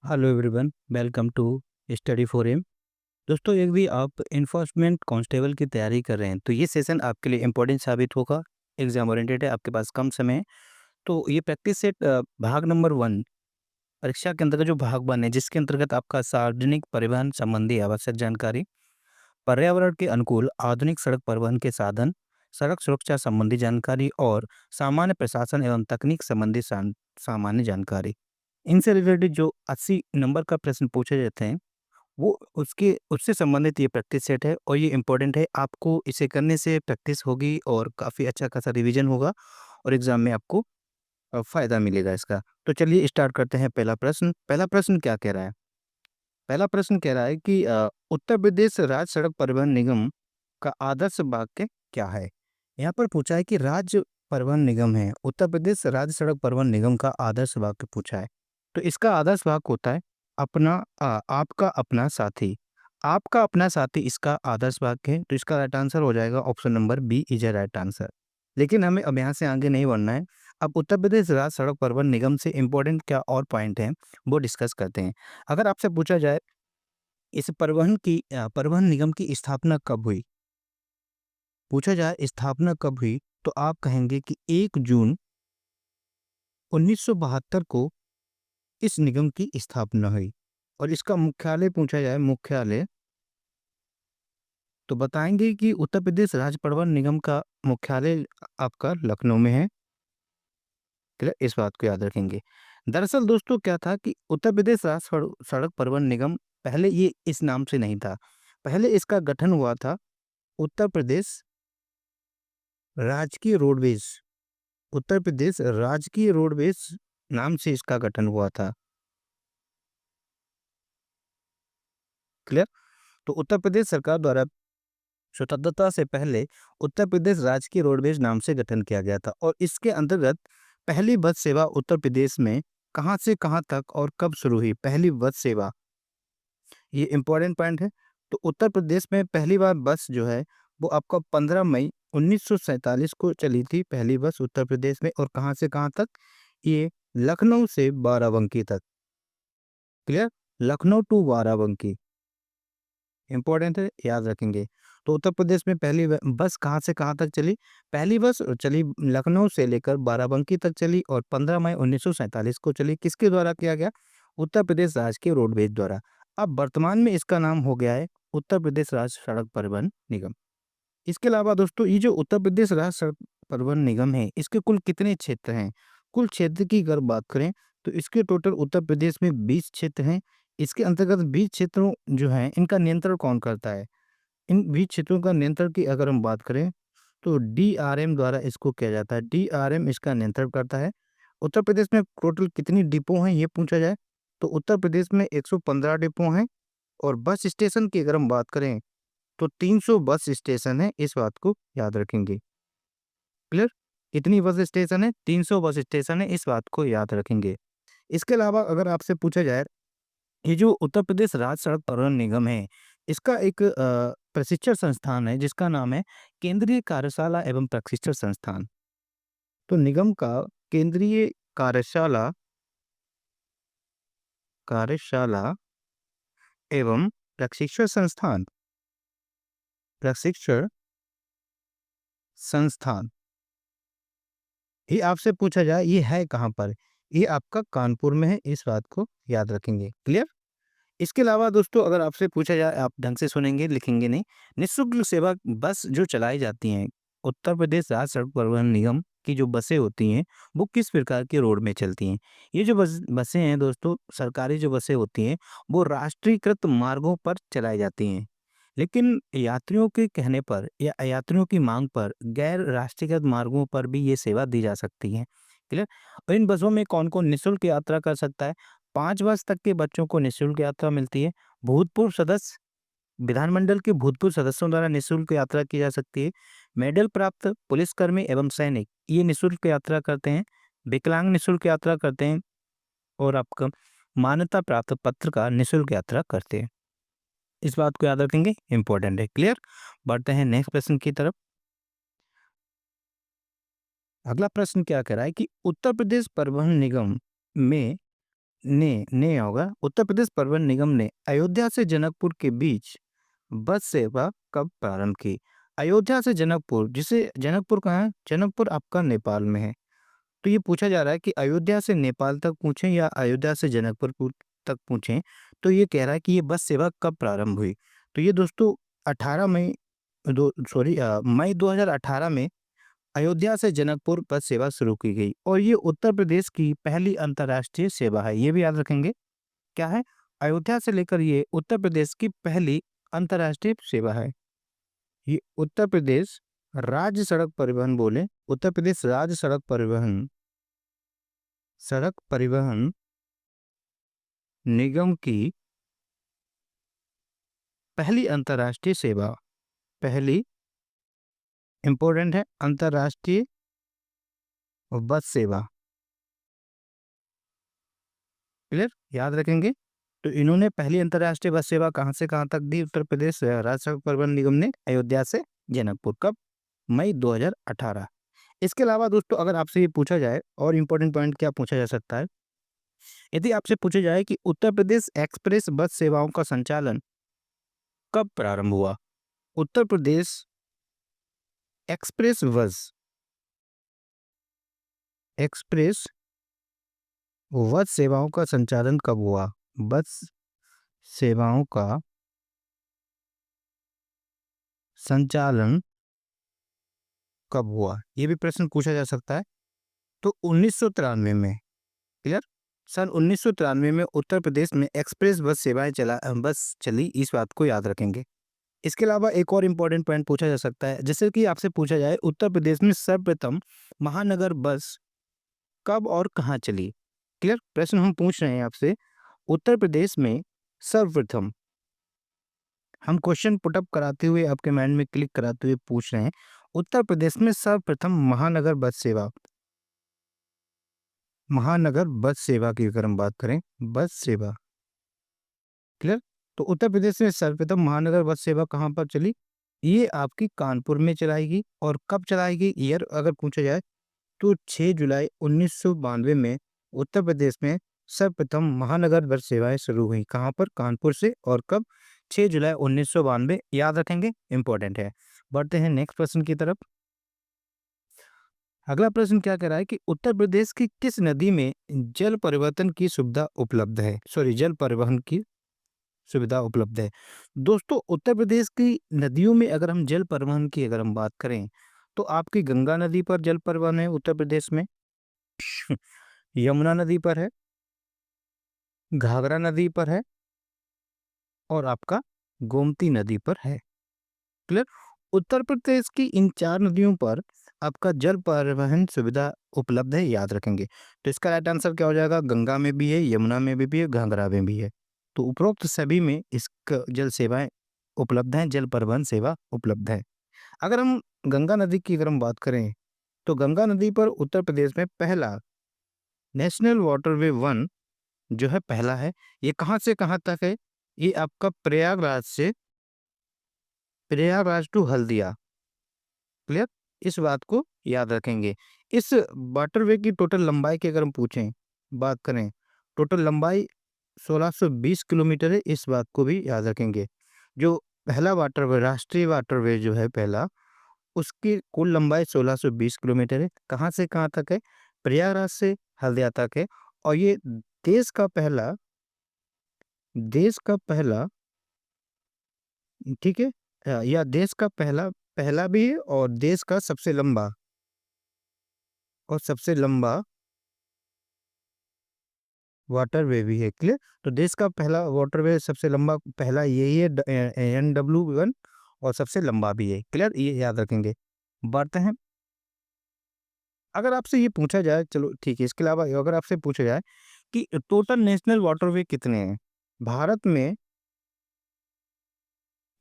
Hello everyone, welcome to study for M. दोस्तों, एक भी आप इन्फोर्समेंट कांस्टेबल की तैयारी कर रहे हैं तो ये सेशन आपके लिए इम्पोर्टेंट साबित होगा। एग्जाम ओरिएंटेड है, आपके पास कम समय है। तो ये प्रैक्टिस सेट भाग नंबर 1 परीक्षा के अंतर्गत जो भाग 1 है, जिसके अंतर्गत आपका सार्वजनिक परिवहन संबंधी आवश्यक जानकारी, पर्यावरण के अनुकूल आधुनिक सड़क परिवहन के साधन, सड़क सुरक्षा संबंधी जानकारी और सामान्य प्रशासन एवं तकनीक संबंधी सामान्य जानकारी, इनसे रिलेटेड जो 80 नंबर का प्रश्न पूछे जाते हैं, वो उसके उससे संबंधित ये प्रैक्टिस सेट है और ये इम्पोर्टेंट है। आपको इसे करने से प्रैक्टिस होगी और काफ़ी अच्छा खासा रिवीजन होगा और एग्ज़ाम में आपको फ़ायदा मिलेगा इसका। तो चलिए स्टार्ट करते हैं। पहला प्रश्न क्या कह रहा है? पहला प्रश्न कह रहा है कि उत्तर प्रदेश राज्य सड़क परिवहन निगम का आदर्श वाक्य क्या है? यहाँ पर पूछा है कि राज्य परिवहन निगम है, उत्तर प्रदेश राज्य सड़क परिवहन निगम का आदर्श वाक्य पूछा है। तो इसका आदर्श वाक्य होता है आपका अपना साथी। आपका अपना साथी इसका आदर्श वाक्य है, तो इसका राइट आंसर हो जाएगा option number B is a right answer. लेकिन हमें अब यहाँ से आगे नहीं बढ़ना है। अब उत्तर प्रदेश राज्य सड़क परिवहन निगम से इम्पोर्टेंट क्या और पॉइंट हैं, वो डिस्कस करते हैं। अगर आपसे पूछा जाए इस परिवहन निगम की स्थापना कब हुई? पूछा जाए स्थापना कब हुई, तो आप कहेंगे कि 1 जून 1972 को इस निगम की स्थापना हुई। और इसका मुख्यालय पूछा जाए, मुख्यालय, तो बताएंगे कि उत्तर प्रदेश राज्य परिवहन निगम का मुख्यालय आपका लखनऊ में है। क्लियर? इस बात को याद रखेंगे। दरअसल दोस्तों क्या था कि उत्तर प्रदेश राज्य सड़क परिवहन निगम पहले ये इस नाम से नहीं था। पहले इसका गठन हुआ था उत्तर प्रदेश राजकीय रोडवेज। उत्तर प्रदेश राजकीय रोडवेज नाम से इसका गठन हुआ था। क्लियर? तो उत्तर प्रदेश सरकार द्वारा स्वतंत्रता से पहले उत्तर प्रदेश राजकीय रोडवेज नाम से गठन किया गया था और इसके अंतर्गत पहली बस सेवा उत्तर प्रदेश में कहां से कहां तक और कब शुरू हुई? पहली बस सेवा, ये इंपॉर्टेंट पॉइंट है। तो उत्तर प्रदेश में पहली बार बस जो है वो आपका 15 मई 1947 को चली थी, पहली बस उत्तर प्रदेश में। और कहां से कहां तक? ये लखनऊ से बाराबंकी तक। Clear? Lucknow to Barabanki important है, याद रखेंगे। तो उत्तर प्रदेश में पहली बस कहाँ से कहाँ तक चली? पहली बस चली लखनऊ से लेकर बाराबंकी तक चली और 15 मई 1947 को चली। किसके द्वारा किया गया? उत्तर प्रदेश राज्य के रोडवेज द्वारा। अब वर्तमान में इसका नाम हो गया है उत्तर प्रदेश राज्य सड़क परिवहन निगम। इसके अलावा दोस्तों, ये जो उत्तर प्रदेश राज्य सड़क परिवहन निगम है, इसके कुल कितने क्षेत्र हैं? कुल क्षेत्र की अगर बात करें तो इसके टोटल उत्तर प्रदेश में 20 क्षेत्र हैं। इसके अंतर्गत 20 क्षेत्रों जो हैं, इनका नियंत्रण कौन करता है? इन 20 क्षेत्रों का नियंत्रण की अगर हम बात करें तो डीआरएम द्वारा इसको किया जाता है। डीआरएम इसका नियंत्रण करता है। उत्तर प्रदेश में टोटल कितनी डिपो हैं ये पूछा जाए तो उत्तर प्रदेश में 115 डिपो हैं। और बस स्टेशन की अगर हम बात करें तो 300 बस स्टेशन है, इस बात को याद रखेंगे। क्लियर? कितनी बस स्टेशन है? 300 बस स्टेशन है, इस बात को याद रखेंगे। इसके अलावा अगर आपसे पूछा जाए, ये जो उत्तर प्रदेश राज्य सड़क परिवहन निगम है, इसका एक प्रशिक्षण संस्थान है जिसका नाम है केंद्रीय कार्यशाला एवं प्रशिक्षण संस्थान। तो निगम का केंद्रीय कार्यशाला कार्यशाला एवं प्रशिक्षण संस्थान, प्रशिक्षण संस्थान, ये आपसे पूछा जाए ये है कहाँ पर? ये आपका कानपुर में है, इस बात को याद रखेंगे। क्लियर? इसके अलावा दोस्तों अगर आपसे पूछा जाए, आप ढंग से सुनेंगे, लिखेंगे नहीं। निःशुल्क सेवा बस जो चलाई जाती हैं, उत्तर प्रदेश राज्य सड़क परिवहन निगम की जो बसें होती हैं, वो किस प्रकार के रोड में चलती हैं? ये जो बसें हैं दोस्तों, सरकारी जो बसें होती हैं, वो राष्ट्रीयकृत मार्गों पर चलाई जाती हैं। लेकिन यात्रियों के कहने पर या यात्रियों की मांग पर गैर राष्ट्रीयकृत मार्गों पर भी ये सेवा दी जा सकती है। क्लियर? और इन बसों में कौन कौन निःशुल्क यात्रा कर सकता है? 5 वर्ष तक के बच्चों को निःशुल्क यात्रा मिलती है। भूतपूर्व सदस्य, विधानमंडल के भूतपूर्व सदस्यों द्वारा निःशुल्क यात्रा की जा सकती है। मेडल प्राप्त पुलिसकर्मी एवं सैनिक ये निःशुल्क यात्रा करते हैं। विकलांग निःशुल्क यात्रा करते हैं। और आपका मान्यता प्राप्त पत्रकार निःशुल्क यात्रा करते हैं। इस बात को याद रखेंगे, इंपॉर्टेंट है। क्लियर? बढ़ते हैं नेक्स्ट प्रश्न की तरफ। अगला प्रश्न क्या कह रहा है कि उत्तर प्रदेश परिवहन निगम में ने होगा। उत्तर प्रदेश परिवहन निगम ने अयोध्या से जनकपुर के बीच बस सेवा कब प्रारंभ की? अयोध्या से जनकपुर, जिसे जनकपुर कहाँ है? जनकपुर आपका नेपाल में है। तो ये पूछा जा रहा है कि अयोध्या से नेपाल तक पूछें या अयोध्या से जनकपुर तक पूछें, तो ये कह रहा है कि ये बस सेवा कब प्रारंभ हुई? तो ये दोस्तों 18 मई मई 2018 में अयोध्या से जनकपुर बस सेवा शुरू की गई और ये उत्तर प्रदेश की पहली अंतर्राष्ट्रीय सेवा है। ये भी याद रखेंगे, क्या है? अयोध्या से लेकर ये उत्तर प्रदेश की पहली अंतर्राष्ट्रीय सेवा है। ये उत्तर प्रदेश राज्य सड़क परिवहन बोले, उत्तर प्रदेश राज्य सड़क परिवहन निगम की पहली अंतर्राष्ट्रीय सेवा, पहली इंपॉर्टेंट है, अंतर्राष्ट्रीय बस सेवा। क्लियर, याद रखेंगे। तो इन्होंने पहली अंतर्राष्ट्रीय बस सेवा कहां से कहां तक दी? उत्तर प्रदेश राज्य सड़क परिवहन निगम ने अयोध्या से जनकपुर। कब? मई 2018। इसके अलावा दोस्तों अगर आपसे ये पूछा जाए और इम्पोर्टेंट पॉइंट क्या पूछा जा सकता है, यदि आपसे पूछा जाए कि उत्तर प्रदेश एक्सप्रेस बस सेवाओं का संचालन कब प्रारंभ हुआ? उत्तर प्रदेश एक्सप्रेस बस सेवाओं का संचालन कब हुआ? बस सेवाओं का संचालन कब हुआ? ये भी प्रश्न पूछा जा सकता है। तो 1993 में। क्लियर, सन 1993 में उत्तर प्रदेश में एक्सप्रेस बस चली, इस बात को याद रखेंगे। इसके अलावा एक और इम्पोर्टेंट पॉइंट पूछा जा सकता है, जैसे कि आपसे पूछा जाए उत्तर प्रदेश में सर्वप्रथम महानगर बस कब और कहाँ चली? क्लियर, प्रश्न हम पूछ रहे हैं आपसे, उत्तर प्रदेश में सर्वप्रथम, हम क्वेश्चन पुटअप कराते हुए आपके माइंड में क्लिक कराते हुए पूछ रहे हैं, उत्तर प्रदेश में सर्वप्रथम महानगर बस सेवा की अगर हम बात करें, बस सेवा। क्लियर, तो उत्तर प्रदेश में सर्वप्रथम महानगर बस सेवा कहाँ पर चली? ये आपकी कानपुर में चलाएगी। और कब चलाएगी ईयर अगर पूछा जाए तो 6 जुलाई 1992 में उत्तर प्रदेश में सर्वप्रथम महानगर बस सेवाएं शुरू हुई। कहाँ पर? कानपुर से। और कब? 6 जुलाई 1992। याद रखेंगे, इंपॉर्टेंट है। बढ़ते हैं नेक्स्ट प्रश्न की तरफ। अगला प्रश्न क्या कह रहा है कि उत्तर प्रदेश की किस नदी में जल परिवर्तन की सुविधा उपलब्ध है? जल परिवहन की सुविधा उपलब्ध है। दोस्तों उत्तर प्रदेश की नदियों में अगर हम जल परिवहन की अगर हम बात करें तो आपकी गंगा नदी पर जल परिवहन है उत्तर प्रदेश में, यमुना नदी पर है, घाघरा नदी पर है और आपका गोमती नदी पर है। क्लियर, उत्तर प्रदेश की इन 4 नदियों पर आपका जल परिवहन सुविधा उपलब्ध है, याद रखेंगे। तो इसका राइट आंसर क्या हो जाएगा? गंगा में भी है, यमुना में भी है, घाघरा में भी है। तो उपरोक्त सभी में इसका जल सेवाएं उपलब्ध हैं, जल परिवहन सेवा उपलब्ध है। अगर हम गंगा नदी की अगर हम बात करें तो गंगा नदी पर उत्तर प्रदेश में पहला नेशनल वाटरवे 1 जो है पहला है। ये कहाँ से कहाँ तक है? ये आपका प्रयागराज टू हल्दिया। क्लियर, इस बात को याद रखेंगे। इस वाटरवे की टोटल लंबाई की अगर हम बात करें, टोटल लंबाई 1620 किलोमीटर है, इस बात को भी याद रखेंगे। जो पहला वाटरवे, राष्ट्रीय वाटरवे जो है पहला, उसकी कुल लंबाई 1620 किलोमीटर है। कहाँ से कहाँ तक है? प्रयागराज से हल्दिया तक है। और ये देश का पहला, ठीक है, या देश का पहला पहला भी है और देश का सबसे लंबा वाटरवे भी है। क्लियर, तो देश का पहला वाटरवे सबसे लंबा पहला यही है, NW1, और सबसे लंबा भी है। क्लियर, ये याद रखेंगे। बढ़ते हैं, अगर आपसे ये पूछा जाए, चलो ठीक है, इसके अलावा अगर आपसे पूछा जाए कि टोटल नेशनल वाटरवे कितने हैं भारत में,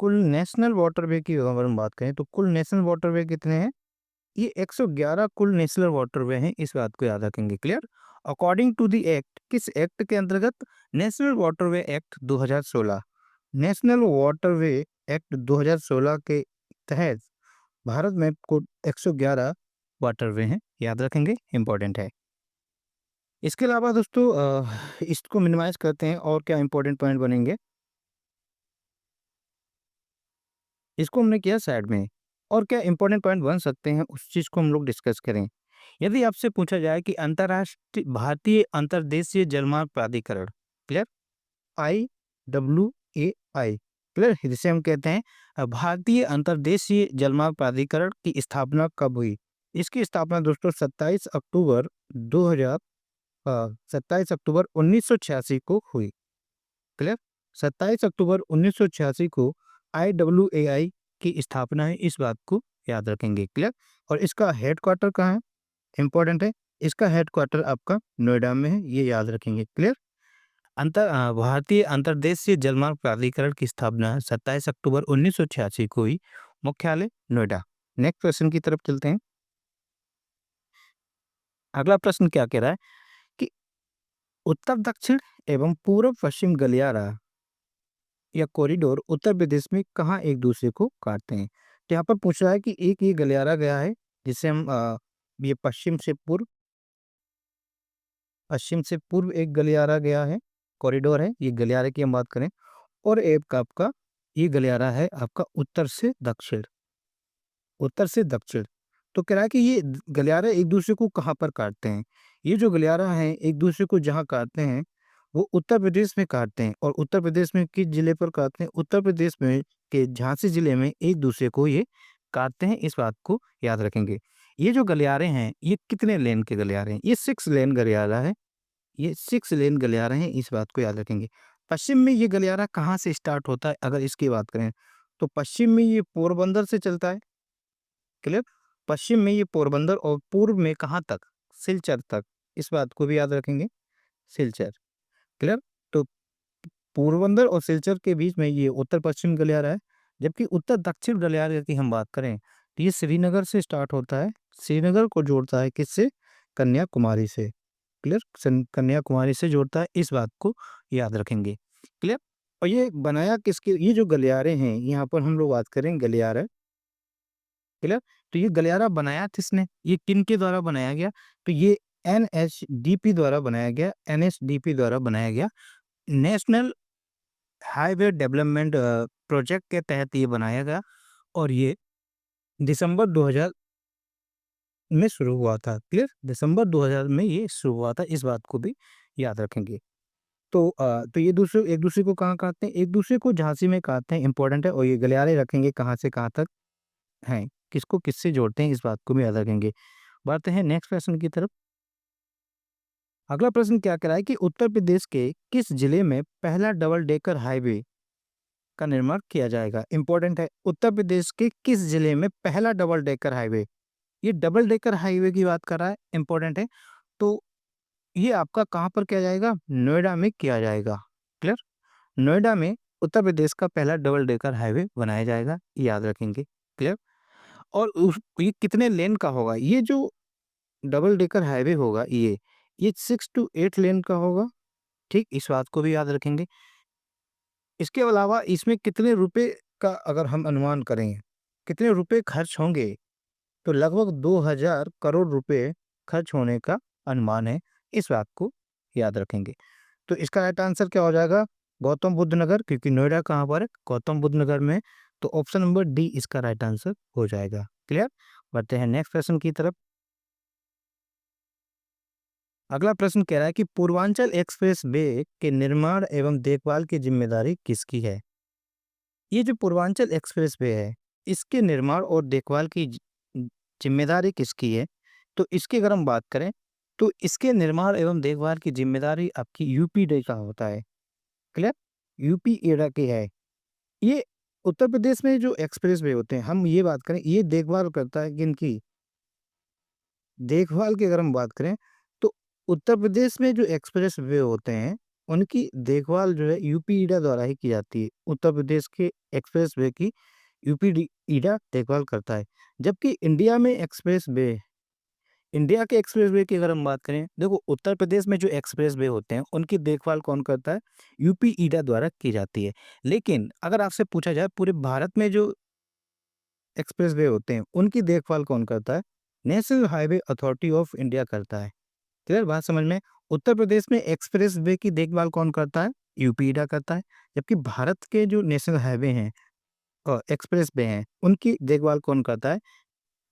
कुल नेशनल वाटरवे की अगर हम बात करें तो कुल नेशनल वाटरवे कितने हैं? ये 111 कुल नेशनल वाटरवे हैं, इस बात को याद रखेंगे। Clear, according to the act, किस एक्ट के अंतर्गत? National waterway act 2016। National waterway act 2016 के तहत भारत में कुल 111 वाटरवे हैं, याद रखेंगे, इंपॉर्टेंट है। इसके अलावा दोस्तों इसको मिनिमाइज करते हैं और क्या इंपॉर्टेंट पॉइंट बनेंगे, इसको हमने किया साइड में, और क्या इंपॉर्टेंट पॉइंट बन सकते हैं उस चीज़ को हम लोग डिस्कस करें। यदि आपसे पूछा जाए कि अंतर्राष्ट्रीय भारतीय अंतर्देशीय जलमार्ग प्राधिकरण, क्लियर, IWAI, क्लियर, जिसे हम कहते हैं भारतीय अंतर्देशीय जलमार्ग प्राधिकरण की स्थापना कब हुई? इसकी स्थापना दोस्तों 27 अक्टूबर 1986 को हुई, क्लियर। 27 अक्टूबर 1986 को IWAI की स्थापना है, इस बात को याद रखेंगे, क्लियर। और इसका हेडक्वार्टर कहाँ है? इंपॉर्टेंट है, इसका हेडक्वार्टर आपका नोएडा में है, ये याद रखेंगे, क्लियर। भारतीय अंतर्देशीय जलमार्ग प्राधिकरण की स्थापना 27 अक्टूबर 1986 को हुई, मुख्यालय नोएडा। नेक्स्ट प्रश्न की तरफ चलते हैं। अगला प्रश्न क्या कह रहा है कि उत्तर दक्षिण एवं पूर्व पश्चिम गलियारा या कॉरिडोर उत्तर प्रदेश में कहाँ एक दूसरे को काटते हैं? तो यहाँ पर पूछ रहा है कि एक ये गलियारा गया है, जिसे हम ये पश्चिम से पूर्व एक गलियारा गया है, कॉरिडोर है, ये गलियारे की हम बात करें। और एक आपका ये गलियारा है आपका उत्तर से दक्षिण। तो कह रहा है कि ये गलियारे एक दूसरे को कहाँ पर काटते हैं? ये जो गलियारा है एक दूसरे को जहाँ काटते हैं वो उत्तर प्रदेश में काटते हैं। और उत्तर प्रदेश में किस जिले पर काटते हैं? उत्तर प्रदेश में के झांसी जिले में एक दूसरे को ये काटते हैं, इस बात को याद रखेंगे। ये जो गलियारे हैं ये कितने लेन के गलियारे हैं? ये 6 लेन गलियारा है, ये 6 लेन गलियारे हैं, इस बात को याद रखेंगे। पश्चिम में ये गलियारा कहाँ से स्टार्ट होता है अगर इसकी बात करें, तो पश्चिम में ये पोरबंदर से चलता है, क्लियर। पश्चिम में ये पोरबंदर और पूर्व में कहाँ तक? सिलचर तक, इस बात को भी याद रखेंगे, सिलचर, क्लियर। तो पोरबंदर और सिलचर के बीच में ये उत्तर पश्चिम गलियारा है। जबकि उत्तर दक्षिण गलियारे की हम बात करें तो ये श्रीनगर से स्टार्ट होता है, श्रीनगर को जोड़ता है किससे? कन्याकुमारी से, क्लियर, कन्याकुमारी से जोड़ता है, इस बात को याद रखेंगे, क्लियर। और ये बनाया किसके, ये जो गलियारे हैं यहाँ पर हम लोग बात करें गलियारा, क्लियर। तो ये गलियारा बनाया किसने, ये किन के द्वारा बनाया गया? तो ये NHDP द्वारा बनाया गया, NHDP द्वारा बनाया गया, नेशनल हाईवे डेवलपमेंट प्रोजेक्ट के तहत ये बनाया गया। और ये दिसंबर 2000 में शुरू हुआ था, क्लियर, दिसंबर 2000 में ये शुरू हुआ था, इस बात को भी याद रखेंगे। तो ये दूसरे एक दूसरे को कहाँ काटते हैं? एक दूसरे को झांसी में काटते हैं, इंपॉर्टेंट है। और ये गलियारे रखेंगे कहाँ से कहाँ तक हैं, किसको किससे जोड़ते हैं, इस बात को भी याद रखेंगे। बढ़ते हैं नेक्स्ट प्रश्न की तरफ। अगला प्रश्न क्या कह रहा है कि उत्तर प्रदेश के किस जिले में पहला डबल डेकर हाईवे का निर्माण किया जाएगा? इंपॉर्टेंट है, उत्तर प्रदेश के किस जिले में पहला डबल डेकर हाईवे, ये डबल डेकर हाईवे की बात कर रहा है, इंपॉर्टेंट है। तो ये आपका कहाँ पर किया जाएगा? नोएडा में किया जाएगा, क्लियर। नोएडा में उत्तर प्रदेश का पहला डबल डेकर हाईवे बनाया जाएगा, याद रखेंगे, क्लियर। और ये कितने लेन का होगा? ये जो डबल डेकर हाईवे होगा ये 6 to 8 लेन का होगा, ठीक, इस बात को भी याद रखेंगे। इसके अलावा इसमें कितने रुपए का अगर हम अनुमान करें, कितने रुपए खर्च होंगे, तो लगभग 2000 करोड़ रुपए खर्च होने का अनुमान है, इस बात को याद रखेंगे। तो इसका राइट आंसर क्या हो जाएगा? गौतम बुद्ध नगर, क्योंकि नोएडा कहाँ पर है? गौतम बुद्ध नगर में। तो ऑप्शन नंबर डी इसका राइट आंसर हो जाएगा, क्लियर। बढ़ते हैं नेक्स्ट प्रश्न की तरफ। अगला प्रश्न कह रहा है कि पूर्वांचल एक्सप्रेस वे के निर्माण एवं देखभाल की जिम्मेदारी किसकी है? ये जो पूर्वांचल एक्सप्रेस वे है इसके निर्माण और देखभाल की जिम्मेदारी किसकी है? तो इसकी अगर हम बात करें तो इसके निर्माण एवं देखभाल की जिम्मेदारी आपकी यूपीडे का होता है, क्लियर, यूपी एडा की है। ये उत्तर प्रदेश में जो एक्सप्रेस वे होते हैं, हम ये बात करें, ये देखभाल करता है किनकी? देखभाल की अगर हम बात करें तो उत्तर प्रदेश में जो एक्सप्रेस वे होते हैं उनकी देखभाल जो है यूपी ईडा द्वारा ही की जाती है। उत्तर प्रदेश के एक्सप्रेस वे की यूपी ईडा देखभाल करता है। जबकि इंडिया के एक्सप्रेस वे की अगर हम बात करें, देखो उत्तर प्रदेश में जो एक्सप्रेस वे होते हैं उनकी देखभाल कौन करता है? यूपी ईडा द्वारा की जाती है। लेकिन अगर आपसे पूछा जाए पूरे भारत में जो एक्सप्रेस वे होते हैं उनकी देखभाल कौन करता है? National highway authority of India करता है, क्लियर, बात समझ में। उत्तर प्रदेश में एक्सप्रेस वे की देखभाल कौन करता है? यूपीईडा करता है। जबकि भारत के जो नेशनल हाईवे हैं एक्सप्रेस वे हैं, उनकी देखभाल कौन करता है?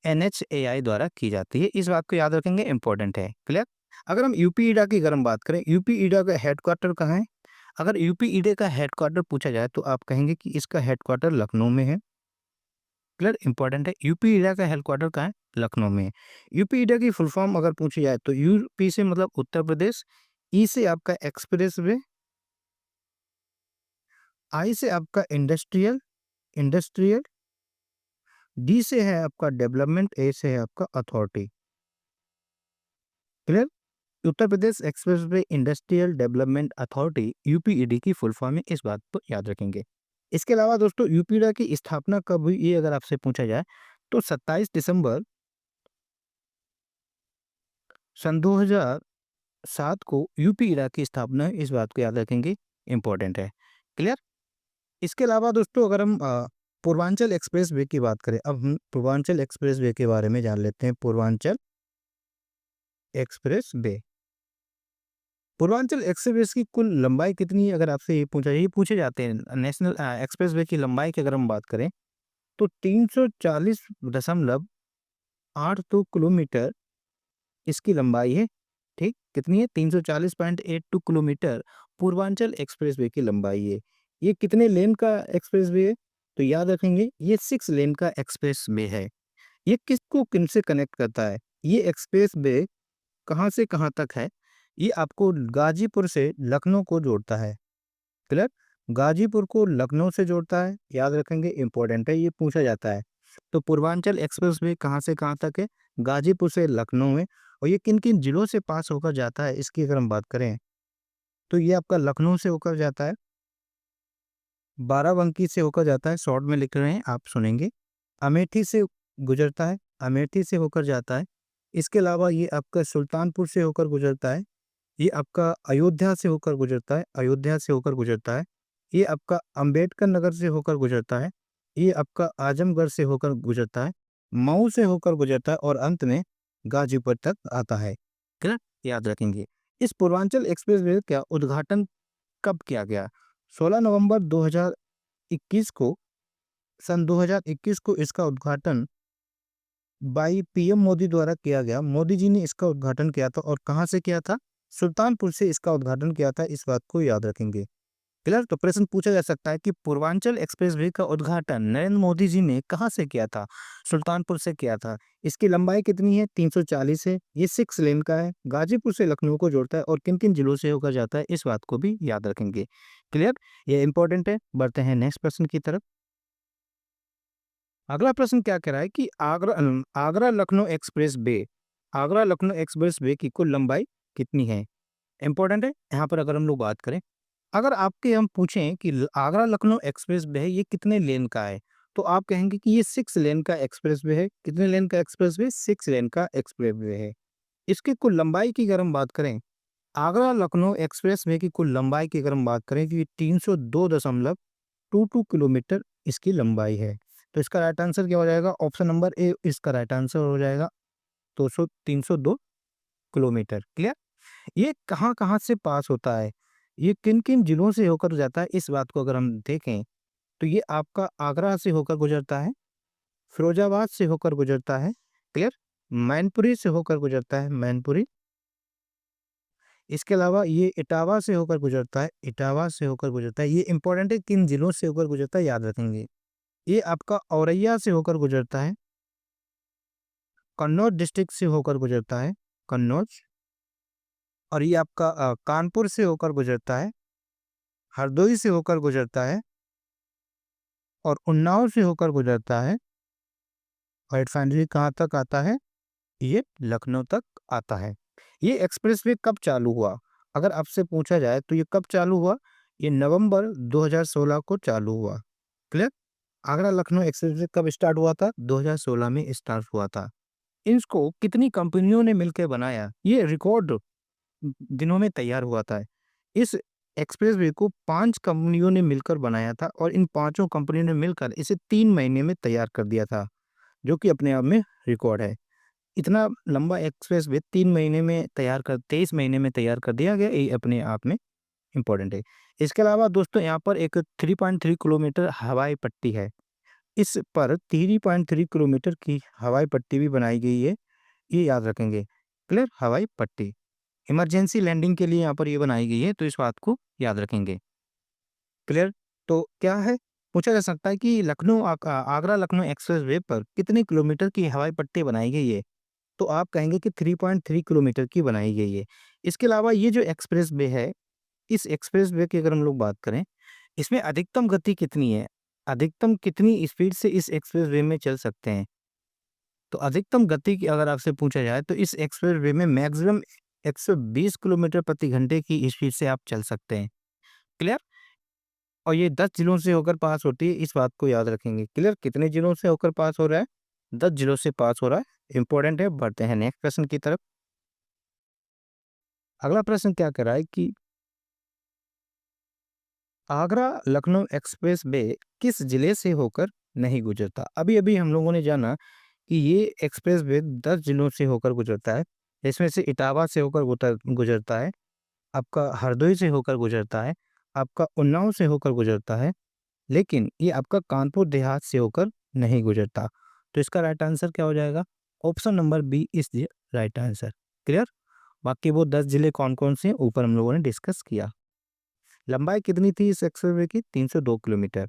एनएचएआई द्वारा की जाती है। इस बात को याद रखेंगे, इंपॉर्टेंट है। क्लियर? अगर हम यूपीईडा की अगर हम बात करें, यूपीईडा का हेडक्वार्टर कहाँ है? अगर यूपीईडा का हेडक्वार्टर पूछा जाए तो आप कहेंगे कि इसका हेडक्वार्टर लखनऊ में है। क्लियर? इंपॉर्टेंट है। यूपीईडा का हेडक्वार्टर कहाँ है? लखनऊ में है। यूपीईडा की फुल फॉर्म अगर पूछी जाए तो यूपी से मतलब उत्तर प्रदेश, ई से आपका एक्सप्रेस वे, आई से आपका इंडस्ट्रियल इंडस्ट्रियल, डी से है आपका डेवलपमेंट, ए से है आपका authority. Clear? Uttar Pradesh expressway industrial development authority यूपीईडी की फुल फॉर्म है, इस बात को याद रखेंगे। इसके अलावा दोस्तों यूपीईडी की स्थापना कब हुई, ये अगर आपसे पूछा जाए तो 27 दिसंबर सन 2007 को यूपीईडी की स्थापना है, इस बात को याद रखेंगे, इंपॉर्टेंट है। क्लियर? इसके अलावा दोस्तों अगर हम पूर्वांचल एक्सप्रेसवे की बात करें, अब हम पूर्वांचल एक्सप्रेसवे के बारे में जान लेते हैं। पूर्वांचल एक्सप्रेसवे, पूर्वांचल एक्सप्रेस की कुल लंबाई कितनी है? अगर आपसे ये पूछे जाते हैं नेशनल एक्सप्रेसवे की लंबाई की अगर हम बात करें तो 340.82 किलोमीटर इसकी लंबाई है। ठीक, कितनी है? 340.82 किलोमीटर पूर्वांचल एक्सप्रेसवे की लंबाई है। ये कितने लेन का एक्सप्रेसवे है? तो याद रखेंगे, ये 6 लेन का एक्सप्रेसवे है। ये किसको किनसे कनेक्ट करता है? ये एक्सप्रेसवे कहाँ से कहाँ तक है? ये आपको गाजीपुर से लखनऊ को जोड़ता है। क्लियर? गाजीपुर को लखनऊ से जोड़ता है, याद रखेंगे, इंपॉर्टेंट है, ये पूछा जाता है। तो पूर्वांचल एक्सप्रेसवे कहाँ से कहाँ तक है? गाजीपुर से लखनऊ में। और ये किन किन जिलों से पास होकर जाता है, इसकी अगर हम बात करें तो ये आपका लखनऊ से होकर जाता है, बाराबंकी से होकर जाता है, शॉर्ट में लिख रहे हैं आप सुनेंगे, अमेठी से गुजरता है, अमेठी से होकर जाता है। इसके अलावा ये आपका सुल्तानपुर से होकर गुजरता है, ये आपका अयोध्या से होकर गुजरता है, अयोध्या से होकर गुजरता है। ये आपका अंबेडकर नगर से होकर गुजरता है, ये आपका आजमगढ़ से होकर गुजरता है, मऊ से होकर गुजरता है और अंत में गाजीपुर तक आता है। क्लियर? याद रखेंगे। इस पूर्वांचल एक्सप्रेसवे का उद्घाटन कब किया गया? 16 नवंबर 2021 को, सन 2021 को इसका उद्घाटन बाई पीएम मोदी द्वारा किया गया। मोदी जी ने इसका उद्घाटन किया था और कहाँ से किया था? सुल्तानपुर से इसका उद्घाटन किया था, इस बात को याद रखेंगे। क्लियर? तो प्रश्न पूछा जा सकता है कि पूर्वांचल एक्सप्रेसवे का उद्घाटन नरेंद्र मोदी जी ने कहाँ से किया था? सुल्तानपुर से किया था। इसकी लंबाई कितनी है? 340 है। ये 6 लेन का है, गाजीपुर से लखनऊ को जोड़ता है और किन किन जिलों से होकर जाता है, इस बात को भी याद रखेंगे। क्लियर? ये इंपॉर्टेंट है। बढ़ते हैं नेक्स्ट प्रश्न की तरफ। अगला प्रश्न क्या कह रहा है कि Agra Lucknow express way, Agra Lucknow express way की कुल लंबाई कितनी है? इंपॉर्टेंट है। यहाँ पर अगर हम लोग बात करें, अगर आपके हम पूछें कि आगरा लखनऊ एक्सप्रेस वे है, ये कितने लेन का है, तो आप कहेंगे कि ये 6 लेन का एक्सप्रेस वे है। कितने लेन का एक्सप्रेस वे? 6 लेन का एक्सप्रेस वे है। इसकी कुल लंबाई की अगर हम बात करें, आगरा लखनऊ एक्सप्रेस वे की कुल लंबाई की अगर हम बात करें कि 302.22 किलोमीटर इसकी लंबाई है। तो इसका राइट आंसर क्या हो जाएगा? ऑप्शन नंबर ए इसका राइट आंसर हो जाएगा, 302 किलोमीटर। क्लियर? ये कहाँ कहाँ से पास होता है, ये किन किन जिलों से होकर जाता है, इस बात को अगर हम देखें तो ये आपका आगरा से होकर गुजरता है, फिरोजाबाद से होकर गुजरता है। क्लियर? मैनपुरी से होकर गुजरता है, मैनपुरी। इसके अलावा ये इटावा से होकर गुजरता है, इटावा से होकर गुजरता है। ये इंपॉर्टेंट है, किन जिलों से होकर गुजरता है, याद रखेंगे। ये आपका औरैया से होकर गुजरता है, कन्नौज डिस्ट्रिक्ट से होकर गुजरता है, कन्नौज। और ये आपका कानपुर से होकर गुजरता है, हरदोई से होकर गुजरता है और उन्नाव से होकर गुजरता है। और फाइनली कहाँ तक आता है? ये लखनऊ तक आता है। ये एक्सप्रेसवे कब चालू हुआ? अगर आपसे पूछा जाए तो ये कब चालू हुआ? ये नवंबर 2016 को चालू हुआ। क्लियर? आगरा लखनऊ एक्सप्रेसवे कब स्टार्ट हुआ था? 2016 में स्टार्ट हुआ था। इसको कितनी कंपनियों ने मिलकर बनाया? ये रिकॉर्ड दिनों में तैयार हुआ था। इस एक्सप्रेसवे को 5 कंपनियों ने मिलकर बनाया था और इन पांचों कंपनियों ने मिलकर इसे 3 महीने में तैयार कर दिया था, जो कि अपने आप में रिकॉर्ड है। इतना लंबा एक्सप्रेस वे 23 महीने में तैयार कर दिया गया, ये अपने आप में इम्पोर्टेंट है। इसके अलावा दोस्तों यहाँ पर एक 3.3 किलोमीटर हवाई पट्टी है। इस पर 3.3 किलोमीटर की हवाई पट्टी भी बनाई गई है, ये याद रखेंगे। क्लियर? हवाई पट्टी इमरजेंसी लैंडिंग के लिए यहाँ पर ये बनाई गई है, तो इस बात को याद रखेंगे। क्लियर? तो क्या है, पूछा जा सकता है कि आगरा लखनऊ एक्सप्रेस वे पर कितने किलोमीटर की हवाई पट्टी बनाई गई है? तो आप कहेंगे कि 3.3 किलोमीटर की बनाई गई है। इसके अलावा ये जो एक्सप्रेस वे है, इस एक्सप्रेस वे की अगर हम लोग बात करें, इसमें अधिकतम गति कितनी है? अधिकतम कितनी स्पीड से इस एक्सप्रेस वे में चल सकते हैं? तो अधिकतम गति की अगर आपसे पूछा जाए तो इस एक्सप्रेस वे में मैक्सिमम 120 किलोमीटर प्रति घंटे की स्पीड से आप चल सकते हैं। क्लियर? और ये 10 जिलों से होकर पास होती है, इस बात को याद रखेंगे। क्लियर? कितने जिलों से होकर पास हो रहा है? 10 जिलों से पास हो रहा है। इंपॉर्टेंट है। बढ़ते हैं नेक्स्ट प्रश्न की तरफ। अगला प्रश्न क्या कह रहा है कि आगरा लखनऊ एक्सप्रेस वे किस जिले से होकर नहीं गुजरता? अभी अभी हम लोगों ने जाना कि ये एक्सप्रेस वे 10 जिलों से होकर गुजरता है। इसमें से इटावा से होकर गुजरता है, आपका हरदोई से होकर गुजरता है, आपका उन्नाव से होकर गुजरता है, लेकिन ये आपका कानपुर देहात से होकर नहीं गुजरता। तो इसका राइट आंसर क्या हो जाएगा? Option number B is the right answer. Clear? बाकी वो 10 जिले कौन-कौन से हैं, ऊपर हम लोगों ने डिस्कस किया। लंबाई कितनी थी इस एक्सप्रेसवे की? 302 किलोमीटर।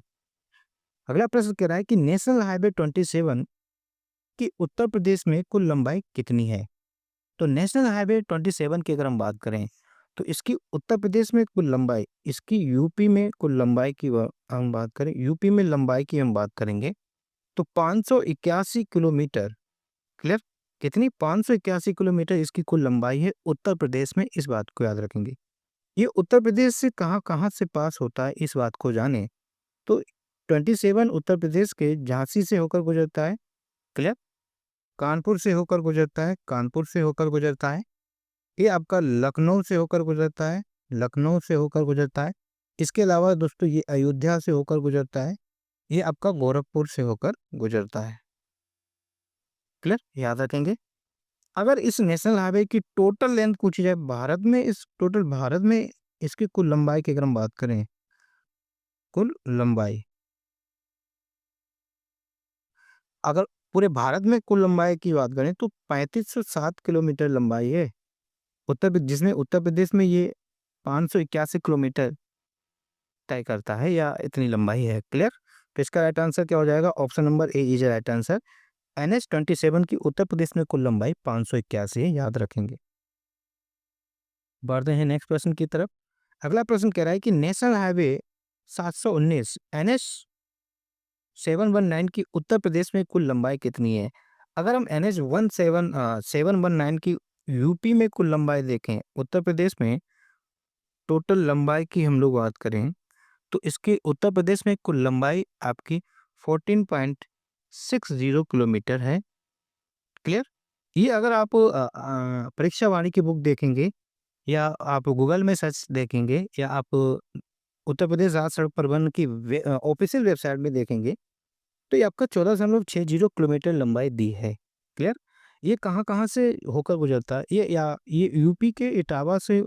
अगला प्रश्न कह रहा है कि नेशनल हाईवे 27 की उत्तर प्रदेश में कुल लंबाई कितनी है? तो नेशनल हाईवे 27 की अगर हम बात करें, तो इसकी उत्तर प्रदेश में कुल लंबाई, इसकी यूपी में कुल लंबाई की हम बात करें, यूपी में लंबाई की हम बात करेंगे, तो 581 किलोमीटर। क्लियर? कितनी? 581 किलोमीटर इसकी कुल लंबाई है उत्तर प्रदेश में, इस बात को याद रखेंगे। ये उत्तर प्रदेश से कहाँ-कहाँ से पास होता है, इस बात को जानें। तो 27 उत्तर प्रदेश के झांसी से होकर गुजरता है। क्लियर? कानपुर से होकर गुजरता है, कानपुर से होकर गुजरता है। ये आपका लखनऊ से होकर गुजरता है, लखनऊ से होकर गुजरता है। इसके अलावा दोस्तों ये अयोध्या से होकर गुजरता है, ये आपका गोरखपुर से होकर गुजरता है। क्लियर? याद रखेंगे। अगर इस नेशनल हाईवे की टोटल लेंथ पूछी जाए भारत में, इस टोटल भारत में इसकी कुल लंबाई की अगर हम बात करें, कुल लंबाई, अगर पूरे भारत में कुल लंबाई की बात करें तो 3507 किलोमीटर लंबाई है। जिसमें उत्तर प्रदेश में ये 581 किलोमीटर तय करता है, या इतनी लंबाई है। क्लियर? तो इसका राइट आंसर क्या हो जाएगा? Option number A is right answer. NH 27 की उत्तर प्रदेश में कुल लंबाई 581 है, याद रखेंगे। बढ़ते हैं नेक्स्ट प्रश्न की तरफ। अगला प्रश्न कह रहा है कि नेशनल हाईवे 719 NH 719 की उत्तर प्रदेश में कुल लंबाई कितनी है? अगर हम NH 719 की यूपी में कुल लंबाई देखें, उत्तर प्रदेश में टोटल लंबाई की हम लोग बात करें, तो इसके उत्तर प्रदेश में कुल लंबाई आपकी 14.60 किलोमीटर है। क्लियर? ये अगर आप परीक्षा वाणी की बुक देखेंगे, या आप गूगल में सर्च देखेंगे, या आप उत्तर प्रदेश राज्य सड़क परिवहन की ऑफिशियल वेबसाइट में देखेंगे, तो ये आपका 14.60 किलोमीटर लंबाई दी है। क्लियर? ये कहाँ-कहाँ से होकर गुजरता है? ये यूपी के इटावा से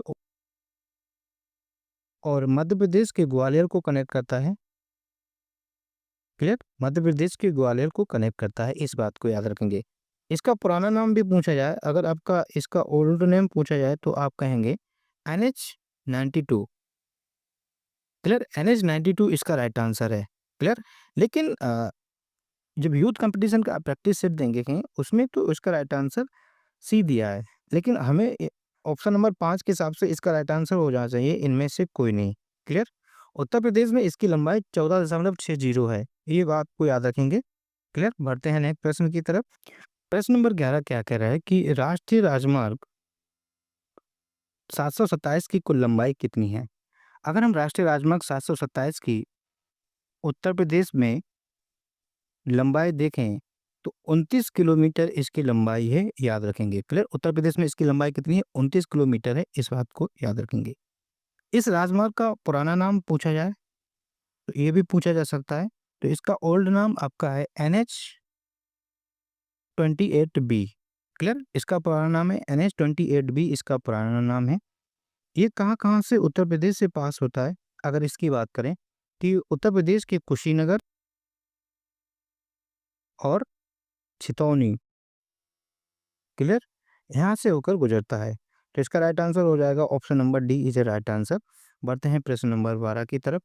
और मध्य प्रदेश के ग्वालियर को कनेक्ट करता है। क्लियर? मध्य प्रदेश के ग्वालियर को कनेक्ट करता है, इस बात को याद रखेंगे। इसका पुराना नाम भी पूछा जाए, अगर आपका इसका ओल्ड नेम पूछा जाए, तो आप कहेंगे NH 92। क्लियर? NH 92 इसका राइट आंसर है। क्लियर? लेकिन जब यूथ कंपटीशन का प्रैक्टिस सेट देंगे कहीं, उसमें तो इसका राइट आंसर सी दिया है, लेकिन हमें ऑप्शन नंबर 5 के हिसाब से इसका राइट आंसर हो जाना चाहिए, इनमें से कोई नहीं। क्लियर? उत्तर प्रदेश में इसकी लंबाई 14.60 है, ये बात को याद रखेंगे। क्लियर? बढ़ते हैं नेक्स्ट प्रश्न की तरफ। प्रश्न नंबर 11 क्या कह रहा है कि राष्ट्रीय राजमार्ग 727 की कुल लंबाई कितनी है? अगर हम राष्ट्रीय राजमार्ग 727 की उत्तर प्रदेश में लंबाई देखें, तो 29 किलोमीटर इसकी लंबाई है, याद रखेंगे। क्लियर? उत्तर प्रदेश में इसकी लंबाई कितनी है? 29 किलोमीटर है, इस बात को याद रखेंगे। इस राजमार्ग का पुराना नाम पूछा जाए, तो ये भी पूछा जा सकता है। तो इसका ओल्ड नाम आपका है NH 28B। क्लियर? इसका पुराना नाम है NH-28B, इसका पुराना नाम है। ये कहाँ-कहाँ से उत्तर प्रदेश से पास होता है? अगर इसकी बात करें कि उत्तर प्रदेश के कुशीनगर और छितौनी, क्लियर? यहाँ से होकर गुजरता है। तो इसका राइट आंसर हो जाएगा option number D is a right answer. बढ़ते हैं प्रश्न नंबर 12 की तरफ।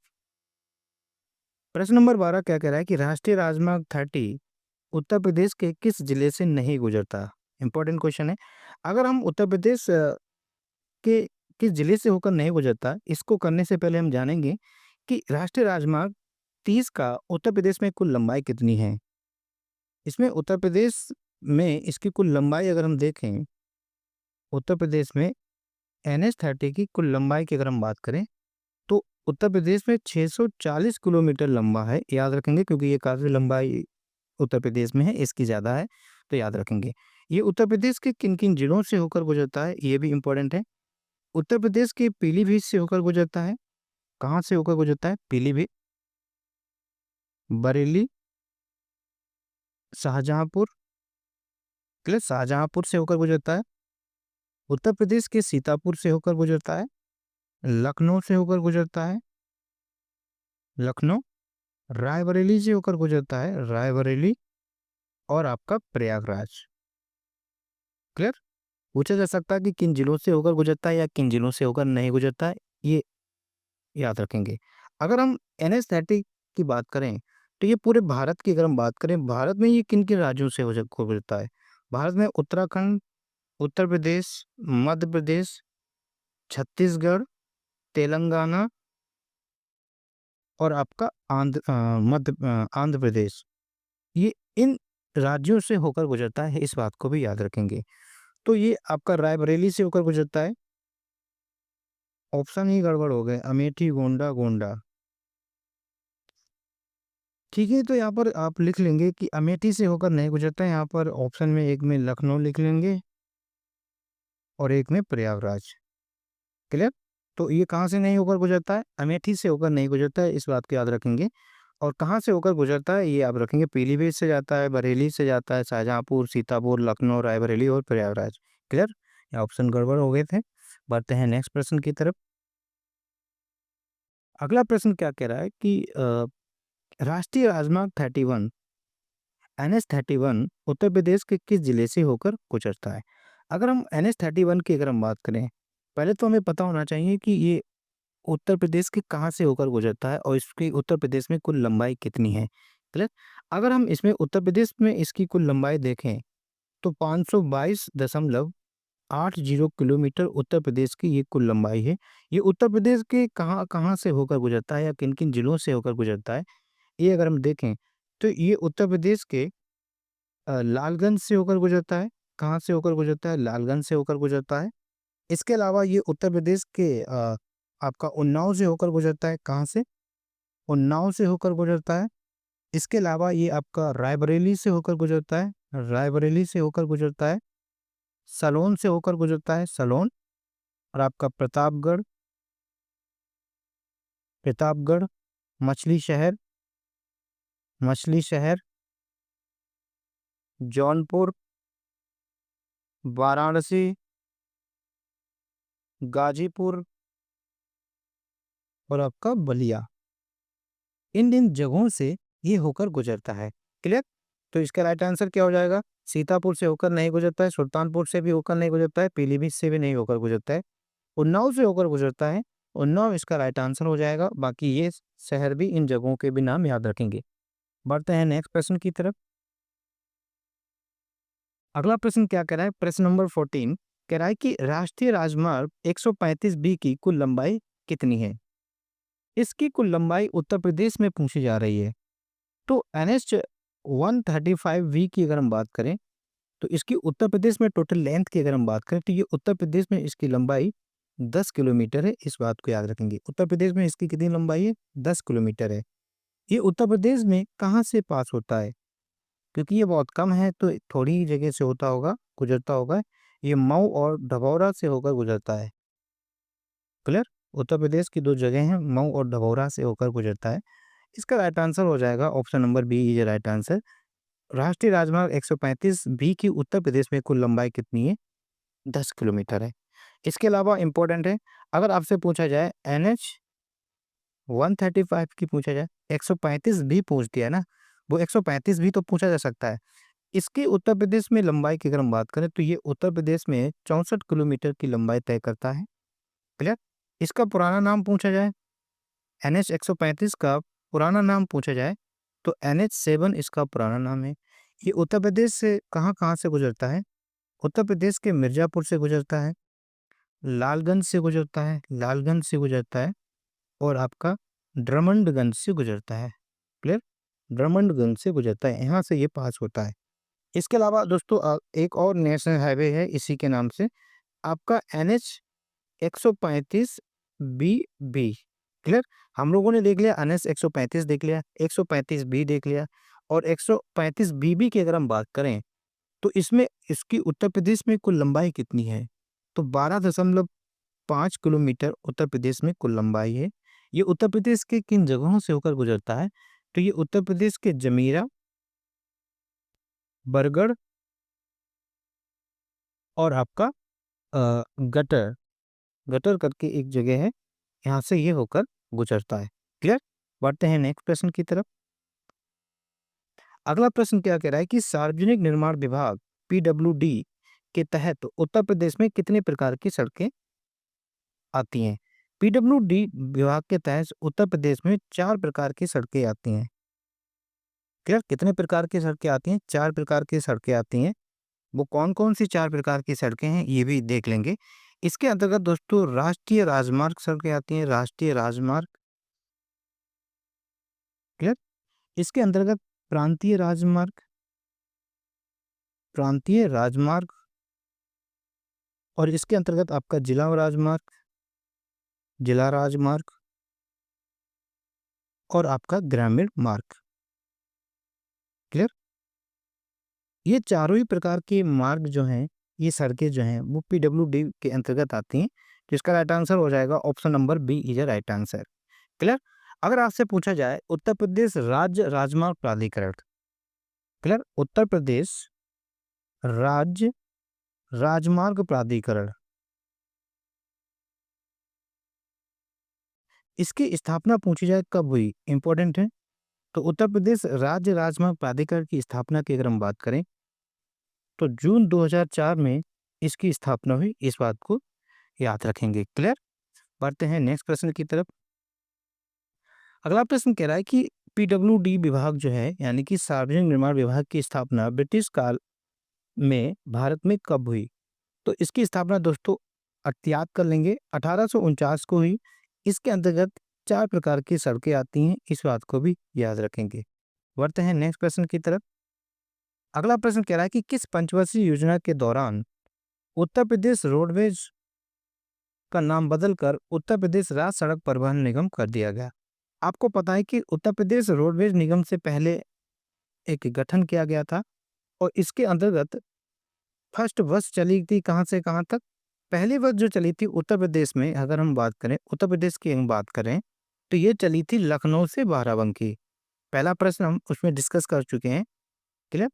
प्रश्न नंबर 12 क्या कह रहा है कि राष्ट्रीय राजमार्ग 30 उत्तर प्रदेश के किस जिले से नहीं गुजरता? इंपॉर्टेंट क्वेश्चन है। अगर हम उत्तर प्रदेश के किस जिले से होकर नहीं गुजरता, इसको करने से पहले हम जानेंगे कि राष्ट्रीय राजमार्ग 30 का उत्तर प्रदेश में कुल लंबाई कितनी है? इसमें उत्तर प्रदेश में इसकी कुल लंबाई अगर हम देखें, उत्तर प्रदेश में NH-30 की कुल लंबाई की अगर हम बात करें, तो उत्तर प्रदेश में 640 किलोमीटर लंबा है। याद रखेंगे क्योंकि ये काफ़ी लंबाई उत्तर प्रदेश में है, इसकी ज़्यादा है, तो याद रखेंगे। ये उत्तर प्रदेश के किन-किन जिलों से होकर गुजरता है, ये भी इम्पोर्टेंट है। उत्तर प्रदेश के पीलीभीत से होकर गुजरता है। कहाँ से होकर गुजरता है? पीलीभीत, बरेली, शाहजहाँपुर, क्लियर? शाहजहाँपुर से होकर गुजरता है। उत्तर प्रदेश के सीतापुर से होकर गुजरता है। लखनऊ से होकर गुजरता है, लखनऊ, रायबरेली से होकर गुजरता है, रायबरेली, और आपका प्रयागराज, क्लियर? पूछा जा सकता है कि किन जिलों से होकर गुजरता है या किन जिलों से होकर नहीं गुजरता है, ये याद रखेंगे। अगर हम NH-30 की बात करें, तो ये पूरे भारत की अगर हम बात करें, भारत में ये किन-किन राज्यों से हो गुजरता है? भारत में उत्तराखंड, उत्तर प्रदेश, मध्य प्रदेश, छत्तीसगढ़, तेलंगाना और आपका आंध्र प्रदेश, ये इन राज्यों से होकर गुजरता है, इस बात को भी याद रखेंगे। तो ये आपका रायबरेली से होकर गुजरता है। ऑप्शन ही गड़बड़ हो गए, अमेठी, गोंडा, गोंडा। ठीक है, तो यहाँ पर आप लिख लेंगे कि अमेठी से होकर नहीं गुजरता है। यहाँ पर ऑप्शन में एक में लखनऊ लिख लेंगे और एक में प्रयागराज, क्लियर? तो ये कहाँ से नहीं होकर गुजरता है? अमेठी से होकर नहीं गुजरता है, इस बात को याद रखेंगे। और कहाँ से होकर गुजरता है, ये आप रखेंगे, पीलीभीत से जाता है, बरेली से जाता है, शाहजहाँपुर, सीतापुर, लखनऊ, रायबरेली और प्रयागराज, क्लियर? ये ऑप्शन गड़बड़ हो गए थे। बढ़ते हैं नेक्स्ट प्रश्न की तरफ। अगला प्रश्न क्या कह रहा है कि राष्ट्रीय राजमार्ग 31 NH-31 उत्तर प्रदेश के किस जिले से होकर गुजरता है? अगर हम NH-31 की अगर हम बात करें, पहले तो हमें पता होना चाहिए कि ये उत्तर प्रदेश के कहाँ से होकर गुजरता है और इसकी उत्तर प्रदेश में कुल लंबाई कितनी है, क्लियर? अगर हम इसमें उत्तर प्रदेश में इसकी कुल लंबाई देखें, तो 522.80 किलोमीटर उत्तर प्रदेश की ये कुल लंबाई है। ये उत्तर प्रदेश के कहाँ-कहाँ से होकर गुजरता है या किन-किन जिलों से होकर गुजरता है, ये अगर हम देखें, तो ये उत्तर प्रदेश के लालगंज से होकर गुजरता है। कहाँ से होकर गुजरता है? लालगंज से होकर गुजरता है। इसके अलावा ये उत्तर प्रदेश के आपका उन्नाव से होकर गुजरता है। कहाँ से? उन्नाव से होकर गुजरता है। इसके अलावा ये आपका रायबरेली से होकर गुजरता है। रायबरेली से होकर गुजरता है। सलोन से होकर गुजरता है, सलोन, और आपका प्रतापगढ़, प्रतापगढ़, मछली शहर, मछली शहर, जौनपुर, वाराणसी, गाजीपुर और आपका बलिया। इन जगहों से ये होकर गुजरता है, क्लियर? तो इसका राइट आंसर क्या हो जाएगा? सीतापुर से होकर नहीं गुजरता है, सुल्तानपुर से भी होकर नहीं गुजरता है, पीलीभीत से भी नहीं होकर गुजरता है, उन्नाव से होकर गुजरता है। उन्नाव इसका राइट आंसर हो जाएगा। बाकी ये शहर भी, इन जगहों के भी नाम याद रखेंगे। बढ़ते हैं नेक्स्ट प्रश्न की तरफ। अगला प्रश्न क्या कह रहा है? प्रश्न नंबर 14 कह रहा है कि राष्ट्रीय राजमार्ग 135B की कुल लंबाई कितनी है? इसकी कुल लंबाई उत्तर प्रदेश में पूछी जा रही है। तो NH 135V की अगर हम बात करें, तो इसकी उत्तर प्रदेश में टोटल लेंथ की अगर हम बात करें, तो ये उत्तर प्रदेश में इसकी लंबाई 10 किलोमीटर है। इस बात को याद रखेंगे। उत्तर प्रदेश में इसकी कितनी लंबाई है? 10 किलोमीटर है। ये उत्तर प्रदेश में कहाँ से पास होता है? क्योंकि ये बहुत कम है, तो थोड़ी ही जगह से होता होगा, गुजरता होगा। ये मऊ और धबौरा से होकर गुजरता है, क्लियर? उत्तर प्रदेश की दो जगह हैं, मऊ और धबौरा से होकर गुजरता है। इसका राइट आंसर हो जाएगा option number B is right answer. राष्ट्रीय राजमार्ग 135 बी की उत्तर प्रदेश में कुल लंबाई कितनी है? 10 किलोमीटर है। इसके अलावा इम्पोर्टेंट है, अगर आपसे पूछा जाए एनएच 135 की पूछा जाए, 135 भी पूछ दिया ना, वो 135 भी तो पूछा जा सकता है। इसकी उत्तर प्रदेश में लंबाई की अगर हम बात करें तो ये उत्तर प्रदेश में 64 किलोमीटर की लंबाई तय करता है। क्लियर? इसका पुराना नाम पूछा जाए, एनएच 135 का पुराना नाम पूछा जाए तो एनएच 7 इसका पुराना नाम है। ये उत्तर प्रदेश से कहाँ-कहाँ से गुजरता है? उत्तर प्रदेश के मिर्ज़ापुर से गुजरता है, लालगंज से गुजरता है और आपका ड्रमंडगंज से गुजरता है। क्लियर? ड्रमंडगंज से गुजरता है, यहाँ से ये पास होता है। इसके अलावा दोस्तों एक और नेशनल हाईवे है इसी के नाम से, आपका एनएच 135 बी। क्लियर? हम लोगों ने देख लिया एनएच 135 देख लिया, 135 बी देख लिया और 135 बीबी की अगर हम बात करें तो इसमें इसकी उत्तर प्रदेश में कुल लंबाई कितनी है? तो 12.5 किलोमीटर उत्तर प्रदेश में कुल लंबाई है। ये उत्तर प्रदेश के किन जगहों से होकर गुजरता है? तो ये उत्तर प्रदेश के जमीरा, बरगढ़ और आपका गटर गटर करके एक जगह है, यहाँ से ये होकर गुजरता है। क्लियर? बढ़ते हैं नेक्स्ट प्रश्न की तरफ। अगला प्रश्न क्या कह रहा है कि सार्वजनिक निर्माण विभाग पीडब्ल्यूडी के तहत उत्तर प्रदेश में कितने प्रकार की सड़कें आती हैं? पीडब्ल्यूडी विभाग के तहत उत्तर प्रदेश में 4 प्रकार की सड़कें आती हैं। क्लियर? कितने प्रकार की सड़कें आती हैं? 4 प्रकार की सड़कें आती हैं। वो कौन-कौन सी 4 प्रकार की सड़कें हैं ये भी देख लेंगे। इसके अंतर्गत दोस्तों राष्ट्रीय राजमार्ग सड़कें आती हैं, राष्ट्रीय राजमार्ग। क्लियर? इसके अंतर्गत प्रांतीय राजमार्ग, प्रांतीय राजमार्ग और इसके अंतर्गत आपका जिला राजमार्ग, जिला राजमार्ग और आपका ग्रामीण मार्ग। क्लियर? ये चारों ही प्रकार के मार्ग जो हैं, ये सड़कें जो हैं वो पीडब्ल्यूडी के अंतर्गत आती हैं। जिसका राइट आंसर हो जाएगा option number B is a right answer. Clear? अगर आपसे पूछा जाए उत्तर प्रदेश राज्य राजमार्ग प्राधिकरण, क्लियर? उत्तर प्रदेश राज्य राजमार्ग प्राधिकरण, इसकी स्थापना पूछी जाए कब हुई? इंपॉर्टेंट है। तो उत्तर प्रदेश राज्य राजमार्ग प्राधिकरण की स्थापना की अगर हम बात करें तो जून 2004 में इसकी स्थापना हुई, इस बात को याद रखेंगे। क्लियर? बढ़ते हैं नेक्स्ट प्रश्न की तरफ। अगला प्रश्न कह रहा है कि पीडब्ल्यूडी विभाग जो है यानी कि सार्वजनिक निर्माण विभाग की स्थापना ब्रिटिश काल में भारत में कब हुई? तो इसकी स्थापना दोस्तों याद कर लेंगे 1849 को हुई। इसके अंतर्गत 4 प्रकार की सड़कें आती हैं, इस बात को भी याद रखेंगे। बढ़ते हैं नेक्स्ट प्रश्न की तरफ। अगला प्रश्न कह रहा है कि किस पंचवर्षीय योजना के दौरान उत्तर प्रदेश रोडवेज का नाम बदलकर उत्तर प्रदेश राज्य सड़क परिवहन निगम कर दिया गया? आपको पता है कि उत्तर प्रदेश रोडवेज निगम से पहले एक गठन किया गया था और इसके अंतर्गत फर्स्ट बस चली थी कहाँ से कहाँ तक? पहली बस जो चली थी उत्तर प्रदेश में, अगर हम बात करें उत्तर प्रदेश की हम बात करें तो ये चली थी लखनऊ से बाराबंकी। पहला प्रश्न हम उसमें डिस्कस कर चुके हैं। क्लियर?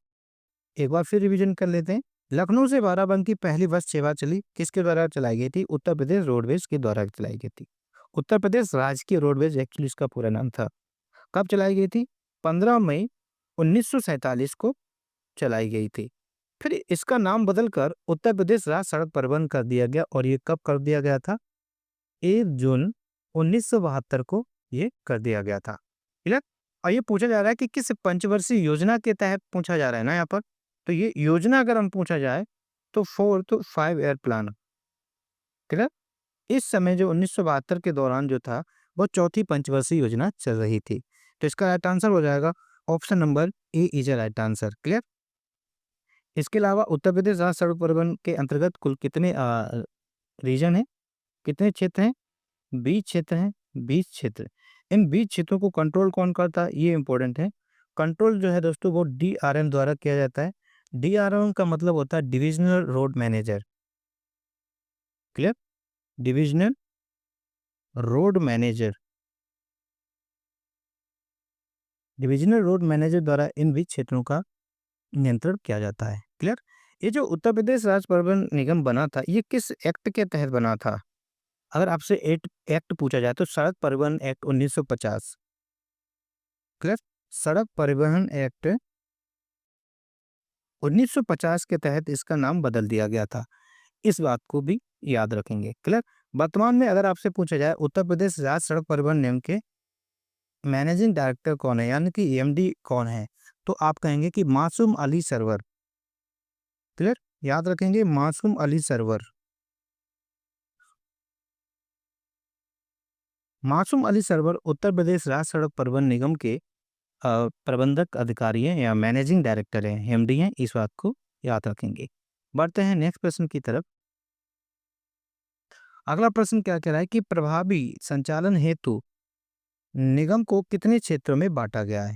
एक बार फिर रिवीजन कर लेते हैं। लखनऊ से बाराबंकी पहली बस सेवा चली, किसके द्वारा चलाई गई थी? उत्तर प्रदेश रोडवेज के द्वारा चलाई गई थी। उत्तर प्रदेश राजकीय रोडवेज एक्चुअली इसका पूरा नाम था। कब चलाई गई थी? 15 मई 1947 को चलाई गई थी। फिर इसका नाम बदलकर उत्तर प्रदेश राज्य सड़क परिवहन कर दिया गया और ये कब कर दिया गया था? 1 जून 1972 को ये कर दिया गया था। क्लियर? और ये पूछा जा रहा है कि किस पंचवर्षीय योजना के तहत पूछा जा रहा है ना यहाँ पर। तो ये योजना अगर हम पूछा जाए तो 4 to 5 ईयर प्लान। क्लियर? इस समय जो 1972 के दौरान जो था वो चौथी पंचवर्षीय योजना चल रही थी। तो इसका राइट आंसर हो जाएगा option number A is a right answer. Clear? इसके अलावा उत्तर प्रदेश राज्य सड़क परिवहन के अंतर्गत कुल कितने रीजन है, कितने क्षेत्र हैं? 20 क्षेत्र हैं, 20 क्षेत्र। इन 20 क्षेत्रों को कंट्रोल कौन करता है ये इंपॉर्टेंट है। कंट्रोल जो है दोस्तों वो डीआरएम द्वारा किया जाता है। डीआरएम का मतलब होता है divisional road manager. Clear? Divisional road manager, divisional road manager द्वारा इन 20 क्षेत्रों का नियंत्रण किया जाता है। क्लियर? ये जो उत्तर प्रदेश राज्य परिवहन निगम बना था, ये किस एक्ट के तहत बना था? अगर आपसे एक्ट एक्ट पूछा जाए तो सड़क परिवहन एक्ट 1950। क्लियर? सड़क परिवहन एक्ट 1950 के तहत इसका नाम बदल दिया गया था। इस बात को भी याद रखेंगे। क्लियर? वर्तमान में अगर आपसे पूछा जाए उत्तर प्रदेश राज्य सड़क परिवहन निगम के मैनेजिंग डायरेक्टर कौन है, यानी कि एमडी कौन है, तो आप कहेंगे कि मासूम अली सरवर। क्लियर? याद रखेंगे, मासूम अली सरवर। मासूम अली सरवर उत्तर प्रदेश राज्य सड़क परिवहन निगम के प्रबंधक अधिकारी हैं या मैनेजिंग डायरेक्टर हैं, एमडी हैं, इस बात को याद रखेंगे। बढ़ते हैं नेक्स्ट प्रश्न की तरफ। अगला प्रश्न क्या कह रहा है कि प्रभावी संचालन हेतु निगम को कितने क्षेत्रों में बांटा गया है?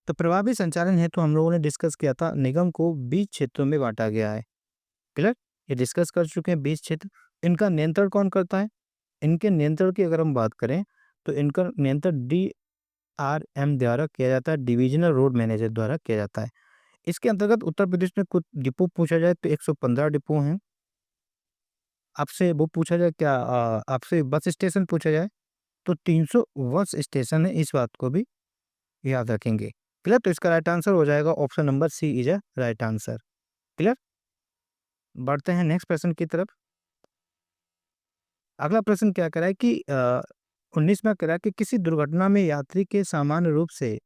तो प्रभावी संचालन हेतु हम लोगों ने डिस्कस किया था, निगम को 20 क्षेत्रों में बांटा गया है। क्लियर? ये डिस्कस कर चुके हैं 20 क्षेत्र। इनका नियंत्रण कौन करता है? इनके नियंत्रण की अगर हम बात करें तो इनका नियंत्रण डीआरएम द्वारा किया जाता है, डिविजनल रोड मैनेजर द्वारा किया जाता है। इसके अंतर्गत उत्तर प्रदेश में कुछ डिपो पूछा जाए तो 115 डिपो हैं। आपसे वो पूछा जाए क्या, आपसे बस स्टेशन पूछा जाए तो 300 बस स्टेशन है, इस बात को भी याद रखेंगे। क्लियर? तो इसका राइट आंसर हो जाएगा option number C is a right answer. Clear? बढ़ते हैं नेक्स्ट प्रश्न की तरफ। अगला प्रश्न क्या कह रहा है कि 19वां कह रहा है कि किसी दुर्घटना में यात्री के सामान्य रूप से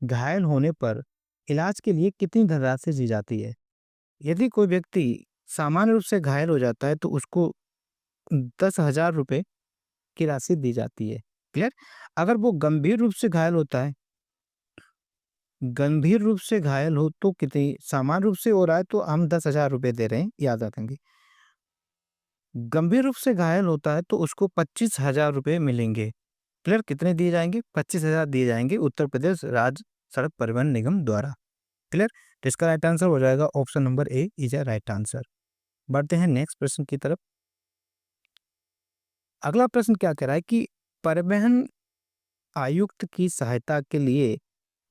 घायल होने पर इलाज के लिए कितनी धनराशि दी जाती है? यदि कोई व्यक्ति सामान्य रूप से घायल हो जाता है तो उसको 10,000 रुपये की राशि दी जाती है। क्लियर? अगर वो गंभीर रूप से घायल होता है, गंभीर रूप से घायल हो तो कितनी, सामान्य रूप से हो रहा है तो हम 10,000 रुपये दे रहे हैं, याद रखेंगे। गंभीर रूप से घायल होता है तो उसको 25,000 रुपये मिलेंगे। क्लियर? कितने दिए जाएंगे? 25,000 दिए जाएंगे उत्तर प्रदेश राज्य सड़क परिवहन निगम द्वारा। क्लियर? तो इसका राइट आंसर हो जाएगा option number A is a right answer. बढ़ते हैं नेक्स्ट प्रश्न की तरफ। अगला प्रश्न क्या कह रहा है कि परिवहन आयुक्त की सहायता के लिए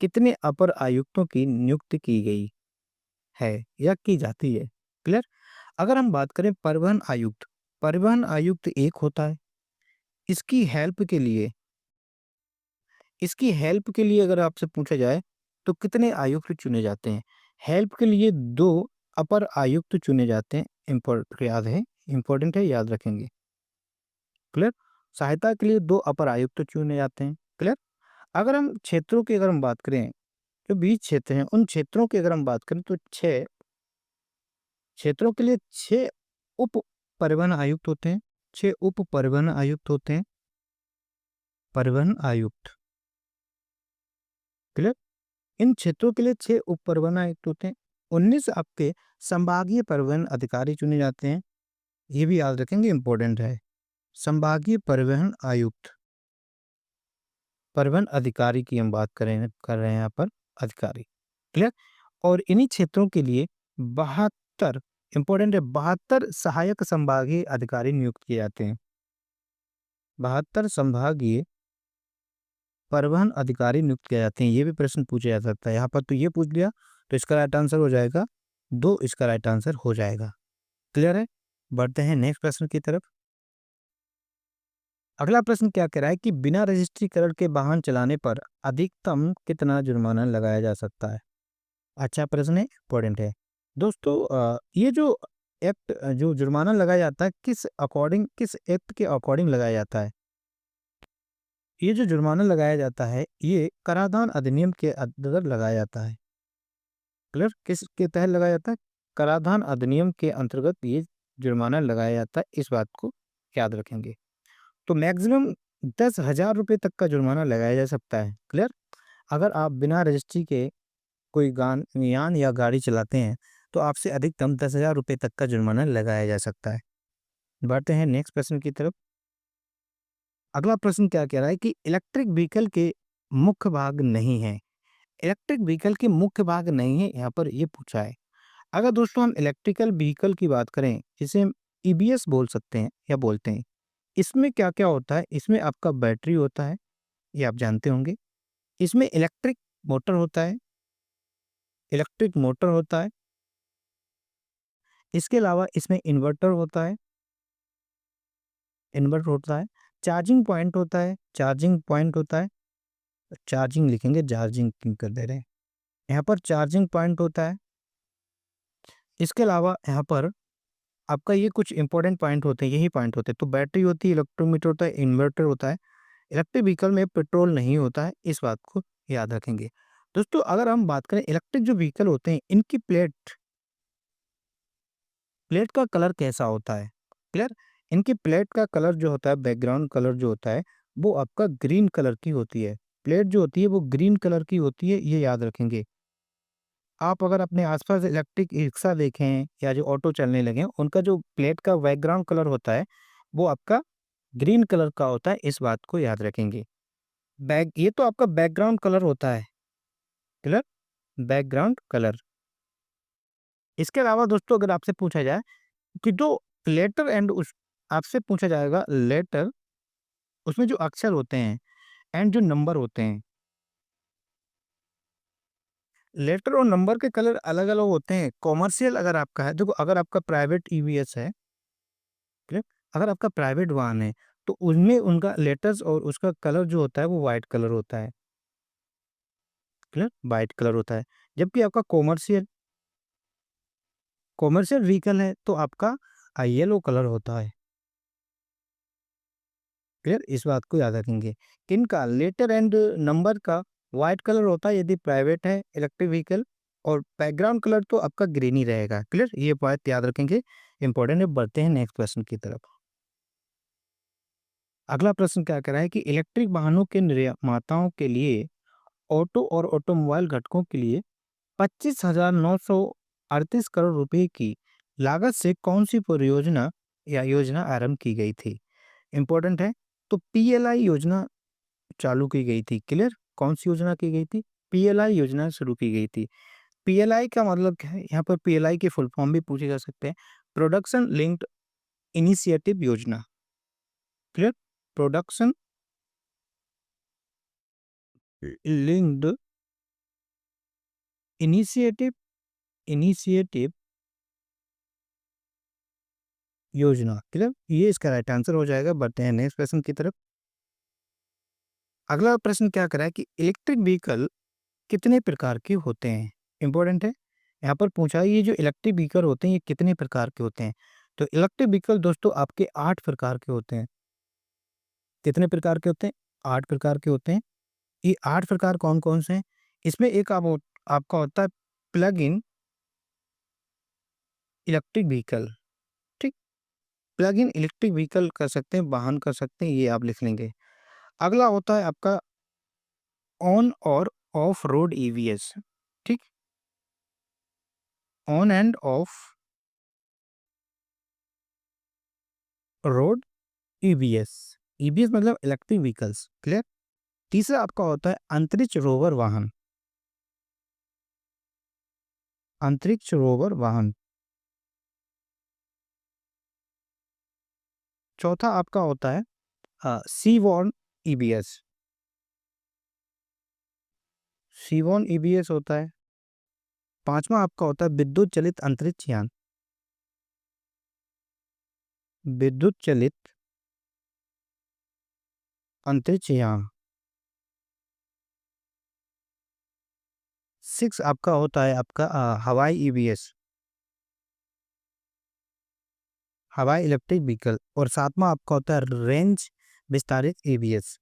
कितने अपर आयुक्तों की नियुक्ति की गई है या की जाती है? क्लियर? अगर हम बात करें परिवहन आयुक्त एक होता है। इसकी हेल्प के लिए अगर आपसे पूछा जाए तो कितने आयुक्त चुने जाते हैं? हेल्प के लिए 2 अपर आयुक्त चुने जाते हैं। इंपॉर्टेंट है, याद रखेंगे। क्लियर? सहायता के लिए 2 अपर आयुक्त चुने जाते हैं। क्लियर? अगर हम क्षेत्रों की अगर हम बात करें, जो 20 क्षेत्र हैं उन क्षेत्रों की अगर हम बात करें तो 6 क्षेत्रों के लिए 6 उप परिवहन आयुक्त होते हैं। 6 उप परिवहन आयुक्त होते हैं। परिवहन आयुक्त। क्लियर? इन क्षेत्रों के लिए 6 उप परिवहन आयुक्त होते हैं। 19 आपके संभागीय परिवहन अधिकारी चुने जाते हैं। ये भी याद रखेंगे, इंपॉर्टेंट है। संभागीय परिवहन आयुक्त, परिवहन अधिकारी की हम बात कर रहे हैं यहाँ पर, अधिकारी। क्लियर? और इन्हीं क्षेत्रों के लिए 72, इंपॉर्टेंट है, 72 सहायक संभागीय अधिकारी नियुक्त किए जाते हैं। 72 संभागीय परिवहन अधिकारी नियुक्त किए जाते हैं। ये भी प्रश्न पूछा जा सकता है यहाँ पर, तो ये पूछ लिया तो इसका राइट आंसर हो जाएगा 2, इसका राइट आंसर हो जाएगा। क्लियर है? बढ़ते हैं नेक्स्ट प्रश्न की तरफ। अगला प्रश्न क्या कह रहा है कि बिना रजिस्ट्रीकरण के वाहन चलाने पर अधिकतम कितना जुर्माना लगाया जा सकता है? अच्छा प्रश्न है, इंपॉर्टेंट है। दोस्तों ये जो एक्ट, जो जुर्माना लगाया जाता है, किस एक्ट के अकॉर्डिंग लगाया जाता है? ये जो जुर्माना लगाया जाता है ये कराधान अधिनियम के अंतर्गत लगाया जाता है। क्लियर? किस के तहत लगाया जाता है? कराधान अधिनियम के अंतर्गत ये जुर्माना लगाया जाता है, इस बात को याद रखेंगे। तो मैक्सिमम 10,000 रुपये तक का जुर्माना लगाया जा सकता है। क्लियर? अगर आप बिना रजिस्ट्री के कोई यान या गाड़ी चलाते हैं तो आपसे अधिकतम 10,000 रुपये तक का जुर्माना लगाया जा सकता है। बढ़ते हैं नेक्स्ट प्रश्न की तरफ। अगला प्रश्न क्या कह रहा है कि इलेक्ट्रिक व्हीकल के मुख्य भाग नहीं है। इलेक्ट्रिक व्हीकल के मुख्य भाग नहीं है, यहाँ पर ये पूछा है। अगर दोस्तों हम इलेक्ट्रिकल व्हीकल की बात करें, जिसे हम ईबीएस बोल सकते हैं या बोलते हैं, इसमें क्या क्या होता है? इसमें आपका बैटरी होता है, ये आप जानते होंगे। इसमें इलेक्ट्रिक मोटर होता है, इलेक्ट्रिक मोटर होता है। इसके अलावा इसमें इन्वर्टर होता है, चार्जिंग पॉइंट होता है, चार्जिंग लिखेंगे, चार्जिंग क्यों कर दे रहे हैं, यहाँ पर चार्जिंग पॉइंट होता है। इसके अलावा यहाँ पर आपका ये कुछ इंपॉर्टेंट पॉइंट होते हैं, यही पॉइंट होते हैं। तो बैटरी होती है, इलेक्ट्रोमीटर होता है, इन्वर्टर होता है। इलेक्ट्रिक व्हीकल में पेट्रोल नहीं होता है, इस बात को याद रखेंगे। दोस्तों अगर हम बात करें इलेक्ट्रिक जो व्हीकल होते हैं, इनकी प्लेट प्लेट का कलर कैसा होता है? क्लियर? इनकी प्लेट का कलर जो होता है, बैकग्राउंड कलर जो होता है, वो आपका ग्रीन कलर की होती है। प्लेट जो होती है वो ग्रीन कलर की होती है, ये याद रखेंगे। आप अगर अपने आसपास इलेक्ट्रिक रिक्शा देखें या जो ऑटो चलने लगे हैं, उनका जो प्लेट का बैकग्राउंड कलर होता है, वो आपका ग्रीन कलर का होता है, इस बात को याद रखेंगे। ये तो आपका बैकग्राउंड कलर होता है, क्लियर? Background colour. इसके अलावा दोस्तों अगर आपसे पूछा जाए कि जो लेटर एंड उस आपसे पूछा जाएगा लेटर, उसमें जो अक्षर होते हैं एंड जो नंबर होते हैं, लेटर और नंबर के कलर अलग-अलग होते हैं। कॉमर्शियल अगर आपका है, देखो अगर आपका प्राइवेट ईवीएस है, क्लियर? अगर आपका प्राइवेट वाहन है, तो उनमें उनका लेटर्स और उसका कलर जो होता है वो व्हाइट कलर होता है, क्लियर? व्हाइट कलर होता है। जबकि आपका कॉमर्शियल कॉमर्शियल व्हीकल है तो आपका येलो कलर होता है, क्लियर? इस बात को याद रखेंगे। किनका लेटर एंड नंबर का व्हाइट कलर होता है यदि प्राइवेट है इलेक्ट्रिक व्हीकल, और बैकग्राउंड कलर तो आपका ग्रीन ही रहेगा, क्लियर? ये बात याद रखेंगे, इंपॉर्टेंट है। बढ़ते हैं नेक्स्ट क्वेश्चन की तरफ। अगला प्रश्न क्या कह रहा है कि इलेक्ट्रिक वाहनों के निर्माताओं के लिए ऑटो और ऑटोमोबाइल घटकों के लिए 25,938 करोड़ रुपए की लागत से कौन सी परियोजना या योजना आरंभ की गई थी? इंपॉर्टेंट है। तो पीएलआई योजना चालू की गई थी, क्लियर? कौन सी योजना की गई थी? पीएलआई योजना शुरू की गई थी। पीएलआई का मतलब क्या है? यहाँ पर पीएलआई के फुल फॉर्म भी पूछे जा सकते हैं। प्रोडक्शन लिंक्ड इनिशिएटिव योजना, clear? Production linked initiative initiative योजना, क्लियर? ये इसका राइट आंसर हो जाएगा। बढ़ते हैं नेक्स्ट क्वेश्चन की तरफ। अगला प्रश्न क्या कर रहा है कि इलेक्ट्रिक व्हीकल कितने प्रकार के होते हैं? इंपॉर्टेंट है। यहाँ पर पूछा है ये जो इलेक्ट्रिक व्हीकल होते हैं ये कितने प्रकार के होते हैं? तो इलेक्ट्रिक व्हीकल दोस्तों आपके 8 प्रकार के होते हैं। कितने प्रकार के होते हैं? 8 प्रकार के होते हैं। ये 8 प्रकार कौन-कौन से हैं? इसमें एक आपका होता है प्लग इन इलेक्ट्रिक व्हीकल, ठीक? प्लग इन इलेक्ट्रिक व्हीकल कर सकते हैं, वाहन कर सकते हैं, ये आप लिख लेंगे। अगला होता है आपका ऑन और ऑफ रोड ईवीएस, ठीक? On end of road EVS. EVS मतलब इलेक्ट्रिक व्हीकल्स, क्लियर? तीसरा आपका होता है अंतरिक्ष रोवर वाहन, अंतरिक्ष रोवर वाहन। चौथा आपका होता है सीवॉन ईबीएस, सीवॉन ईबीएस होता है। पांचवा आपका होता है विद्युत चलित अंतरिक्ष यान, विद्युत चलित अंतरिक्ष यान। 6 आपका होता है आपका हवाई ईवीएस, हवाई इलेक्ट्रिक व्हीकल। और सातवां आपका होता है रेंज विस्तारित ईवीएस,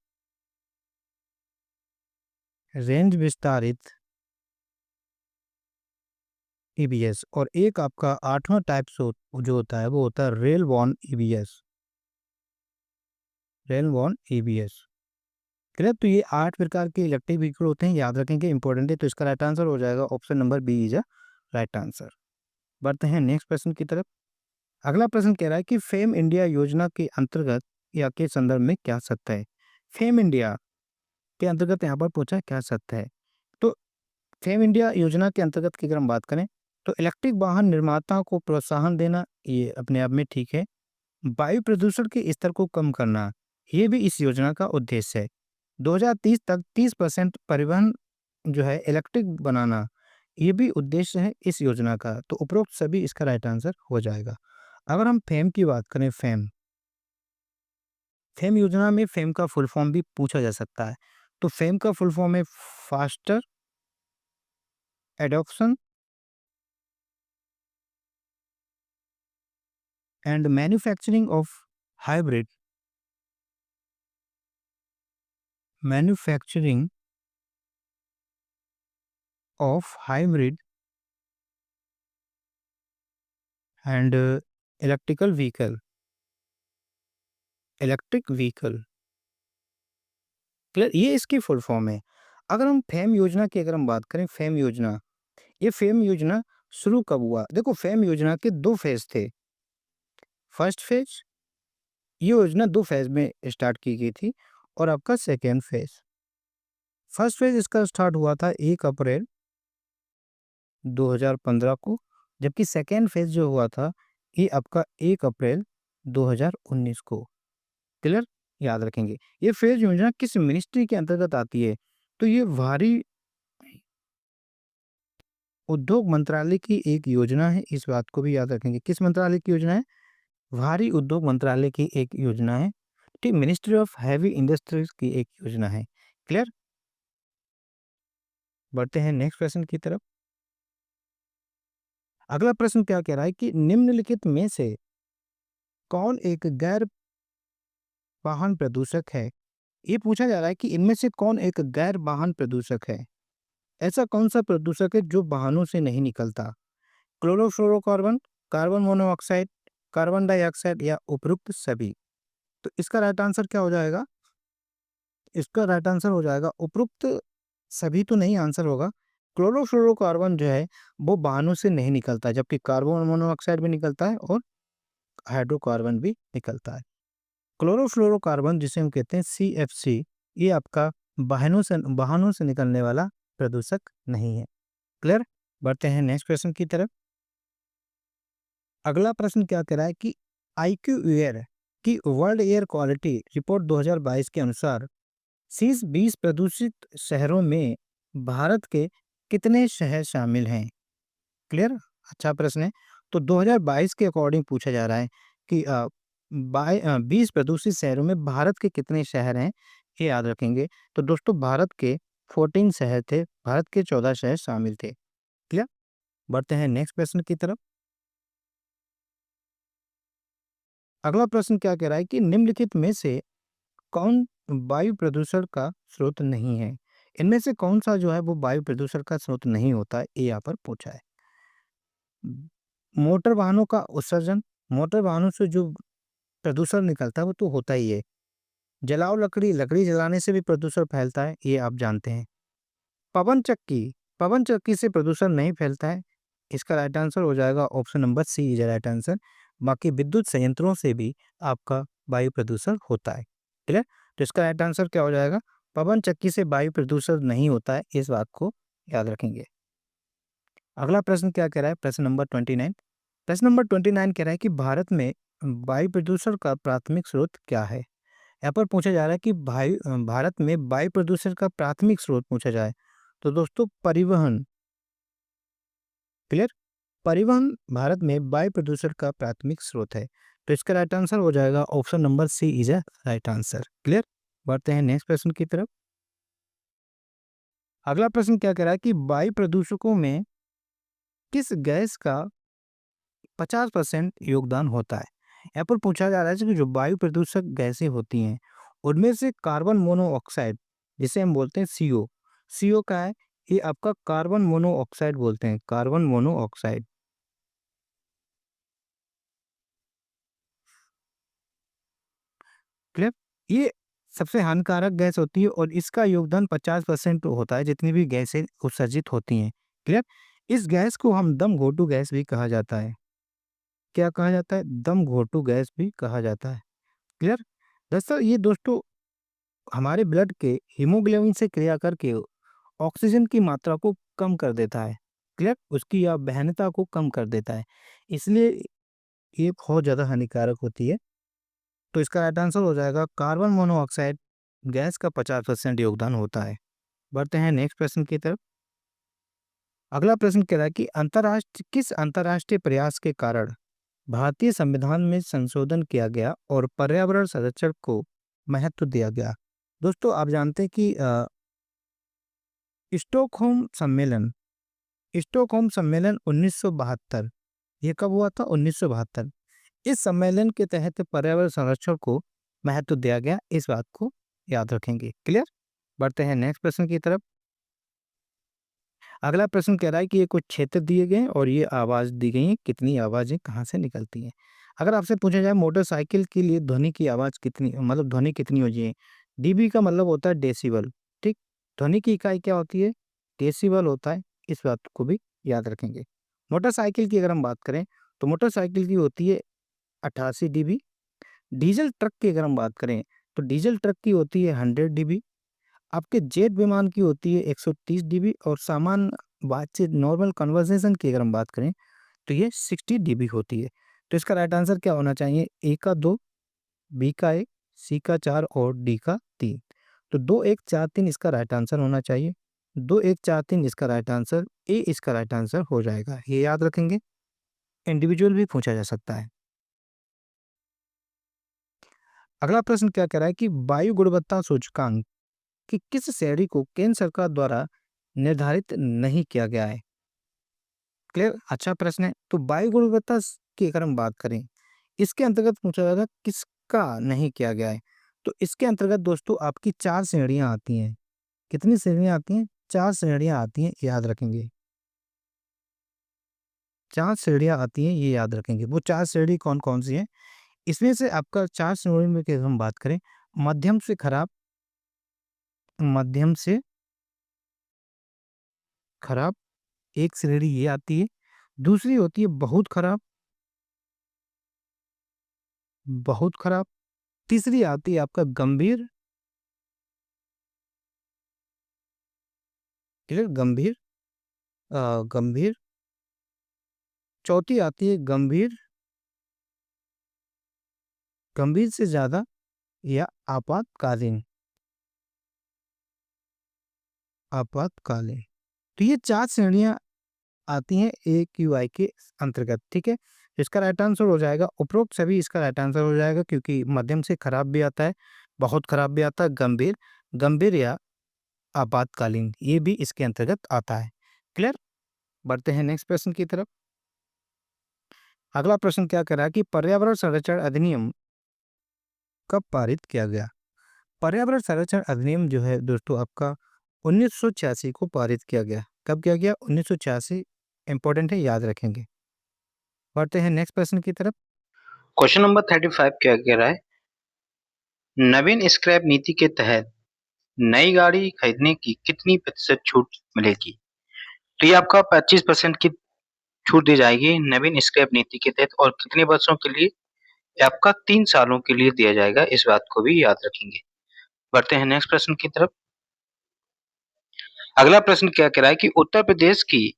रेंज विस्तारित ईवीएस। और एक आपका आठवां टाइप जो होता है वो होता है rail one EVs, rail one EVs, clear? तो ये 8 प्रकार के इलेक्ट्रिक व्हीकल होते हैं, याद रखेंगे, इंपॉर्टेंट है। तो इसका राइट आंसर हो जाएगा option number B is a right answer. बढ़ते हैं नेक्स्ट प्रश्न की तरफ। अगला प्रश्न कह रहा है कि फेम इंडिया योजना के अंतर्गत या के संदर्भ में क्या सत्य है? फेम इंडिया के अंतर्गत यहाँ पर पूछा क्या सत्य है? तो फेम इंडिया योजना के अंतर्गत की अगर हम बात करें तो इलेक्ट्रिक वाहन निर्माताओं को प्रोत्साहन देना, ये अपने आप में ठीक है। वायु प्रदूषण के स्तर को कम करना, ये भी इस योजना का उद्देश्य है। 2030 तक 30% परिवहन जो है इलेक्ट्रिक बनाना, ये भी उद्देश्य है इस योजना का, तो उपरोक्त सभी इसका राइट आंसर हो जाएगा। अगर हम फेम की बात करें, फेम फेम योजना में फेम का फुल फॉर्म भी पूछा जा सकता है। तो फेम का फुल फॉर्म है faster adoption and manufacturing of hybrid manufacturing of hybrid and electrical vehicle electric vehicle clear, ये इसकी फुल फॉर्म है। अगर हम फेम योजना की अगर हम बात करें, फेम योजना, ये फेम योजना शुरू कब हुआ? देखो, फेम योजना के 2 फेज़ थे। फर्स्ट फेज़, ये योजना 2 फेज़ में स्टार्ट की गई थी और आपका सेकंड फेज़। फर्स्ट फेज़ इसका स्टार्ट हुआ था 1 अप्रैल 2015 को, जबकि सेकंड फेज़ जो हुआ था, ये आपका 1 अप्रैल 2019 को। क्लियर? याद रखेंगे। ये फेज़ योजना किस मिनिस्ट्री के अंतर्गत आती है? तो ये भारी उद्योग मंत्रालय की एक योजना है, इस बात को भी याद रखेंगे। किस मंत्रालय की योजना है? भारी उद्योग मंत्रालय की एक योजना है। ठीक, मिनिस्ट्री ऑफ हैवी इंडस्ट्रीज की एक योजना है। क्लियर? बढ़ते हैं नेक्स्ट प्रश्न की तरफ। अगला प्रश्न क्या कह रहा है कि निम्नलिखित में से कौन एक गैर वाहन प्रदूषक है? ये पूछा जा रहा है कि इनमें से कौन एक गैर वाहन प्रदूषक है? ऐसा कौन सा प्रदूषक है जो वाहनों से नहीं निकलता? Chlorofluorocarbon, carbon monoxide, carbon dioxide या उपरोक्त सभी? तो इसका राइट आंसर क्या हो जाएगा? इसका राइट आंसर हो जाएगा उपरोक्त सभी तो नहीं आंसर होगा। क्लोरोफ्लोरोकार्बन जो है वो वाहनों से नहीं निकलता, जबकि कार्बन मोनोऑक्साइड भी निकलता है और हाइड्रोकार्बन भी निकलता है। क्लोरोफ्लोरोकार्बन जिसे हम कहते हैं CFC, ये आपका वाहनों से निकलने वाला प्रदूषक नहीं है। क्लियर? बढ़ते हैं नेक्स्ट क्वेश्चन की तरफ। अगला प्रश्न क्या कह रहा है कि IQ एयर की वर्ल्ड एयर क्वालिटी रिपोर्ट 2022 के अनुसार शीर्ष 20 प्रदूषित शहरों में भारत के कितने शहर शामिल हैं? क्लियर? अच्छा प्रश्न है। तो 2022 के अकॉर्डिंग पूछा जा रहा है कि 20 प्रदूषित शहरों में भारत के कितने शहर हैं, ये याद रखेंगे। तो दोस्तों, भारत के 14 शहर थे, भारत के 14 शहर शामिल थे। क्लियर? बढ़ते हैं नेक्स्ट प्रश्न की तरफ। अगला प्रश्न क्या कह रहा है कि निम्नलिखित में से कौन वायु प्रदूषण का स्रोत नहीं है? इनमें से कौन सा जो है वो वायु प्रदूषण का स्रोत नहीं होता है, ये यहाँ पर पूछा है। मोटर वाहनों का उत्सर्जन, मोटर वाहनों से जो प्रदूषण निकलता है वो तो होता ही है। जलाओ लकड़ी, लकड़ी जलाने से भी प्रदूषण फैलता है, ये आप जानते हैं। पवन चक्की, पवन चक्की से प्रदूषण नहीं फैलता है। इसका राइट आंसर हो जाएगा option number C is right answer. बाकी विद्युत संयंत्रों से भी आपका वायु प्रदूषण होता है। क्लियर? तो इसका राइट आंसर क्या हो जाएगा? पवन चक्की से वायु प्रदूषण नहीं होता है, इस बात को याद रखेंगे। अगला प्रश्न क्या कह रहा है? प्रश्न नंबर 29। प्रश्न नंबर 29 कह रहा है कि भारत में वायु प्रदूषण का प्राथमिक स्रोत क्या है? यहाँ पर पूछा जा रहा है कि भारत में वायु प्रदूषण का प्राथमिक स्रोत पूछा जाए तो दोस्तों परिवहन। क्लियर? परिवहन भारत में वायु प्रदूषण का प्राथमिक स्रोत है, तो इसका राइट आंसर हो जाएगा option number C is a right answer. Clear? बढ़ते हैं नेक्स्ट प्रश्न की तरफ। अगला प्रश्न क्या कह रहा है कि वायु प्रदूषकों में किस गैस का 50% योगदान होता है? यहाँ पर पूछा जा रहा है कि जो वायु प्रदूषक गैसें होती हैं उनमें से कार्बन मोनोऑक्साइड, जिसे हम बोलते हैं CO का है, ये आपका कार्बन मोनोऑक्साइड बोलते हैं, कार्बन मोनोऑक्साइड। क्लियर? ये सबसे हानिकारक गैस होती है और इसका योगदान 50% होता है जितनी भी गैसें उत्सर्जित होती हैं। क्लियर? इस गैस को हम दम घोटू गैस भी कहा जाता है। क्या कहा जाता है? दम घोटू गैस भी कहा जाता है। क्लियर? दोस्तों, ये दोस्तों हमारे ब्लड के हीमोग्लोबिन से क्रिया करके ऑक्सीजन की मात्रा को कम कर देता है। क्लियर? उसकी या बहनता को कम कर देता है, इसलिए ये बहुत ज़्यादा हानिकारक होती है। तो इसका राइट आंसर हो जाएगा कार्बन मोनोऑक्साइड गैस का 50% योगदान होता है। बढ़ते हैं नेक्स्ट प्रश्न की तरफ। अगला प्रश्न कह रहा है कि किस अंतर्राष्ट्रीय प्रयास के कारण भारतीय संविधान में संशोधन किया गया और पर्यावरण संरक्षण को महत्व दिया गया। दोस्तों आप जानते हैं कि स्टॉकहोम सम्मेलन स्टॉकहोम सम्मेलन 1972, ये कब हुआ था? 1972। इस सम्मेलन के तहत पर्यावरण संरक्षण को महत्व दिया गया, इस बात को याद रखेंगे। क्लियर? बढ़ते हैं नेक्स्ट प्रश्न की तरफ। अगला प्रश्न कह रहा है कि ये कुछ क्षेत्र दिए गए हैं और ये आवाज दी गई है, कितनी आवाजें कहाँ से निकलती हैं। अगर आपसे पूछा जाए मोटरसाइकिल के लिए ध्वनि की आवाज कितनी, मतलब ध्वनि कितनी होती है, डीबी का मतलब होता है डेसिबल। ठीक, ध्वनि की इकाई क्या होती है? डेसिबल होता है, इस बात को भी याद रखेंगे। मोटरसाइकिल की अगर हम बात करें तो मोटरसाइकिल की होती है 88 डीबी। डीजल ट्रक की अगर हम बात करें तो डीजल ट्रक की होती है 100 डीबी। आपके जेट विमान की होती है 130 डीबी और सामान्य बातचीत नॉर्मल कन्वर्सेशन की अगर हम बात करें तो ये 60 डीबी होती है। तो इसका राइट आंसर क्या होना चाहिए? ए का 2, बी का 1, सी का 4 और डी का 3। तो 2 1 4 3 इसका राइट आंसर होना चाहिए। 2 1 4 3 इसका राइट आंसर, ए इसका राइट आंसर हो जाएगा। ये याद रखेंगे, इंडिविजुअल भी पूछा जा सकता है। अगला प्रश्न क्या कह रहा है कि वायु गुणवत्ता सूचकांक कि किस श्रेणी को केंद्र सरकार द्वारा निर्धारित नहीं किया गया है। क्लियर? अच्छा प्रश्न है। तो वायु गुणवत्ता की अगर हम बात करें, इसके अंतर्गत पूछा जाएगा किसका नहीं किया गया है। तो इसके अंतर्गत दोस्तों आपकी 4 श्रेणियां आती हैं। कितनी श्रेणियां आती हैं? 4 श्रेणियां आती हैं, याद रखेंगे। 4 श्रेणियां आती हैं, ये याद रखेंगे। वो 4 श्रेणी कौन कौन सी हैं? इसमें से आपका 4 श्रेणी में की हम बात करें, मध्यम से खराब, मध्यम से खराब एक श्रेणी ये आती है। दूसरी होती है बहुत खराब, बहुत खराब। तीसरी आती है आपका गंभीर, क्लियर? गंभीर, गंभीर। चौथी आती है गंभीर, गंभीर से ज्यादा या आपातकालीन, आपातकालीन। तो ये 4 श्रेणियां आती हैं AQI के अंतर्गत। ठीक है, इसका राइट आंसर हो जाएगा उपरोक्त सभी, इसका राइट आंसर हो जाएगा क्योंकि मध्यम से खराब भी आता है, बहुत खराब भी आता है, गंभीर, गंभीर या आपातकालीन, ये भी इसके अंतर्गत आता है। क्लियर? बढ़ते हैं नेक्स्ट प्रश्न की तरफ। अगला प्रश्न क्या कह रहा है कि पर्यावरण संरक्षण अधिनियम कब पारित किया गया। पर्यावरण संरक्षण अधिनियम जो है दोस्तों आपका 1986 को पारित किया गया। कब किया गया? 1986। इंपॉर्टेंट है, याद रखेंगे। बढ़ते हैं नेक्स्ट प्रश्न की तरफ। क्वेश्चन नंबर 35 क्या कह रहा है? नवीन स्क्रैप नीति के तहत नई गाड़ी खरीदने की कितनी प्रतिशत छूट मिलेगी? तो ये आपका 25% की छूट दी जाएगी नवीन स्क्रैप नीति के तहत, और कितने वर्षों के लिए? ये आपका 3 सालों के लिए दिया जाएगा, इस बात को भी याद रखेंगे। बढ़ते हैं नेक्स्ट प्रश्न की तरफ। अगला प्रश्न क्या कह रहा है कि उत्तर प्रदेश की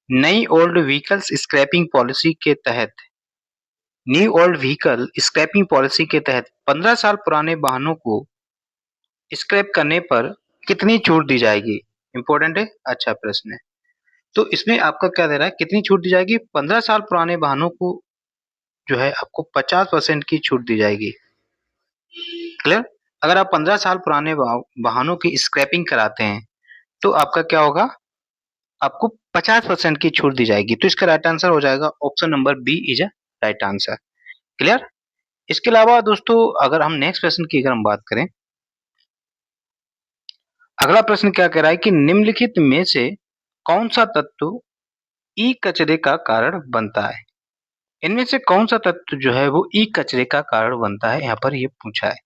नई ओल्ड व्हीकल्स स्क्रैपिंग पॉलिसी के तहत new old vehicle scrapping policy के तहत 15 साल पुराने वाहनों को स्क्रैप करने पर कितनी छूट दी जाएगी? इंपॉर्टेंट है, अच्छा प्रश्न है। तो इसमें आपका क्या दे रहा है, कितनी छूट दी जाएगी? 15 साल पुराने वाहनों को जो है आपको 50% की छूट दी जाएगी। क्लियर? अगर आप 15 साल पुराने वाहनों की स्क्रैपिंग कराते हैं तो आपका क्या होगा, आपको 50% की छूट दी जाएगी। तो इसका राइट आंसर हो जाएगा option number B is a right answer. Clear? इसके अलावा दोस्तों अगर हम नेक्स्ट प्रश्न की अगर हम बात करें, अगला प्रश्न क्या कह रहा है कि निम्नलिखित में से कौन सा तत्व ई कचरे का कारण बनता है? इनमें से कौन सा तत्व जो है वो ई कचरे का कारण बनता है, यहाँ पर ये पूछा है।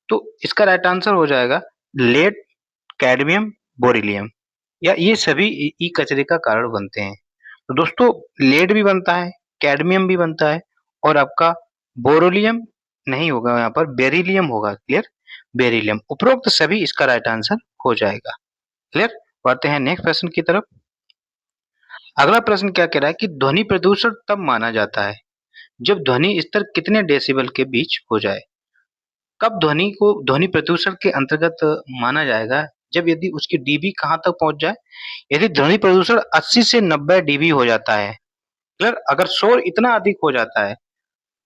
तो इसका राइट आंसर हो जाएगा लेड, कैडमियम, बोरिलियम, या ये सभी ई कचरे का कारण बनते हैं। तो दोस्तों लेड भी बनता है, कैडमियम भी बनता है, और आपका बोरोलियम नहीं होगा, यहाँ पर बेरिलियम होगा। क्लियर? बेरिलियम, उपरोक्त सभी इसका राइट आंसर हो जाएगा। क्लियर? बढ़ते हैं नेक्स्ट प्रश्न की तरफ। अगला प्रश्न क्या कह रहा है कि ध्वनि प्रदूषण तब माना जाता है जब ध्वनि स्तर कितने डेसिबल के बीच हो जाए। कब ध्वनि को ध्वनि प्रदूषण के अंतर्गत माना जाएगा, जब यदि उसकी डीबी कहाँ तक पहुंच जाए, यदि ध्वनि प्रदूषण 80 से 90 डीबी हो जाता है, अगर शोर इतना अधिक हो जाता है,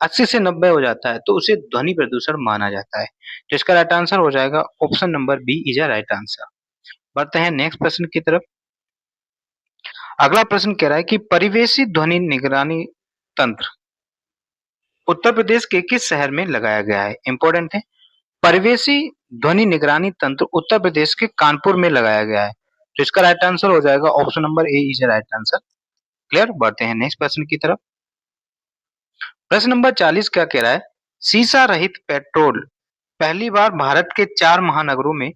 80 से 90 हो जाता है, तो उसे ध्वनि प्रदूषण माना जाता है। तो इसका राइट आंसर हो जाएगा option number B is a right answer. बढ़ते हैं नेक्स्ट प्रश्न की तरफ। अगला प्रश्न कह रहा है कि परिवेशी ध्वनि निगरानी तंत्र उत्तर प्रदेश के किस शहर में लगाया गया है? इंपॉर्टेंट है। परिवेशी ध्वनि निगरानी तंत्र उत्तर प्रदेश के कानपुर में लगाया गया है। तो इसका राइट आंसर हो जाएगा option number A is right answer. Clear. बढ़ते हैं नेक्स्ट प्रश्न की तरफ। प्रश्न नंबर 40 क्या कह रहा है? शीशा रहित पेट्रोल पहली बार भारत के 4 महानगरों में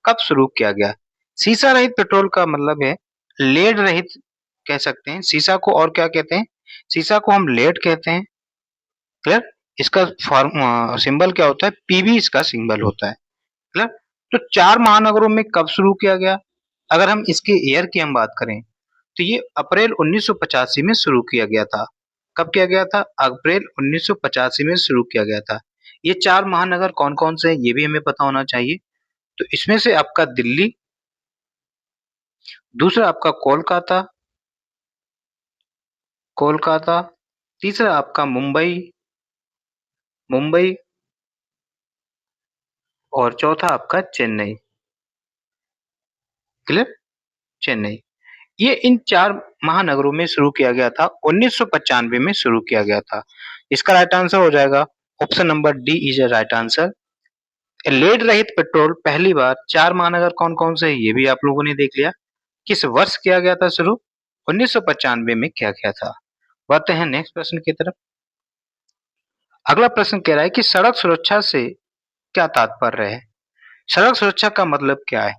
कब शुरू किया गया? शीशा रहित पेट्रोल का मतलब है लेड रहित कह सकते हैं। शीशा को और क्या कहते हैं? शीशा को हम लेड कहते हैं। क्लियर। इसका सिंबल क्या होता है? पीबी इसका सिंबल होता है। क्लियर। तो 4 महानगरों में कब शुरू किया गया? अगर हम इसके ईयर की हम बात करें तो ये अप्रैल 1985 में शुरू किया गया था। कब किया गया था? अप्रैल 1985 में शुरू किया गया था। ये 4 महानगर कौन-कौन से हैं ये भी हमें पता होना चाहिए। तो इसमें से आपका दिल्ली, दूसरा आपका कोलकाता, तीसरा आपका मुंबई और चौथा आपका चेन्नई। क्लियर। चेन्नई। ये इन 4 महानगरों में शुरू किया गया था। 1995 में शुरू किया गया था। इसका राइट आंसर हो जाएगा option number D is a right answer. Lead रहित पेट्रोल पहली बार 4 महानगर कौन-कौन से हैं ये भी आप लोगों ने देख लिया। किस वर्ष किया गया था शुरू? 1995 में किया गया था। बढ़ते हैं नेक्स्ट प्रश्न की तरफ। अगला प्रश्न कह रहा है कि सड़क सुरक्षा से क्या तात्पर्य है? सड़क सुरक्षा का मतलब क्या है?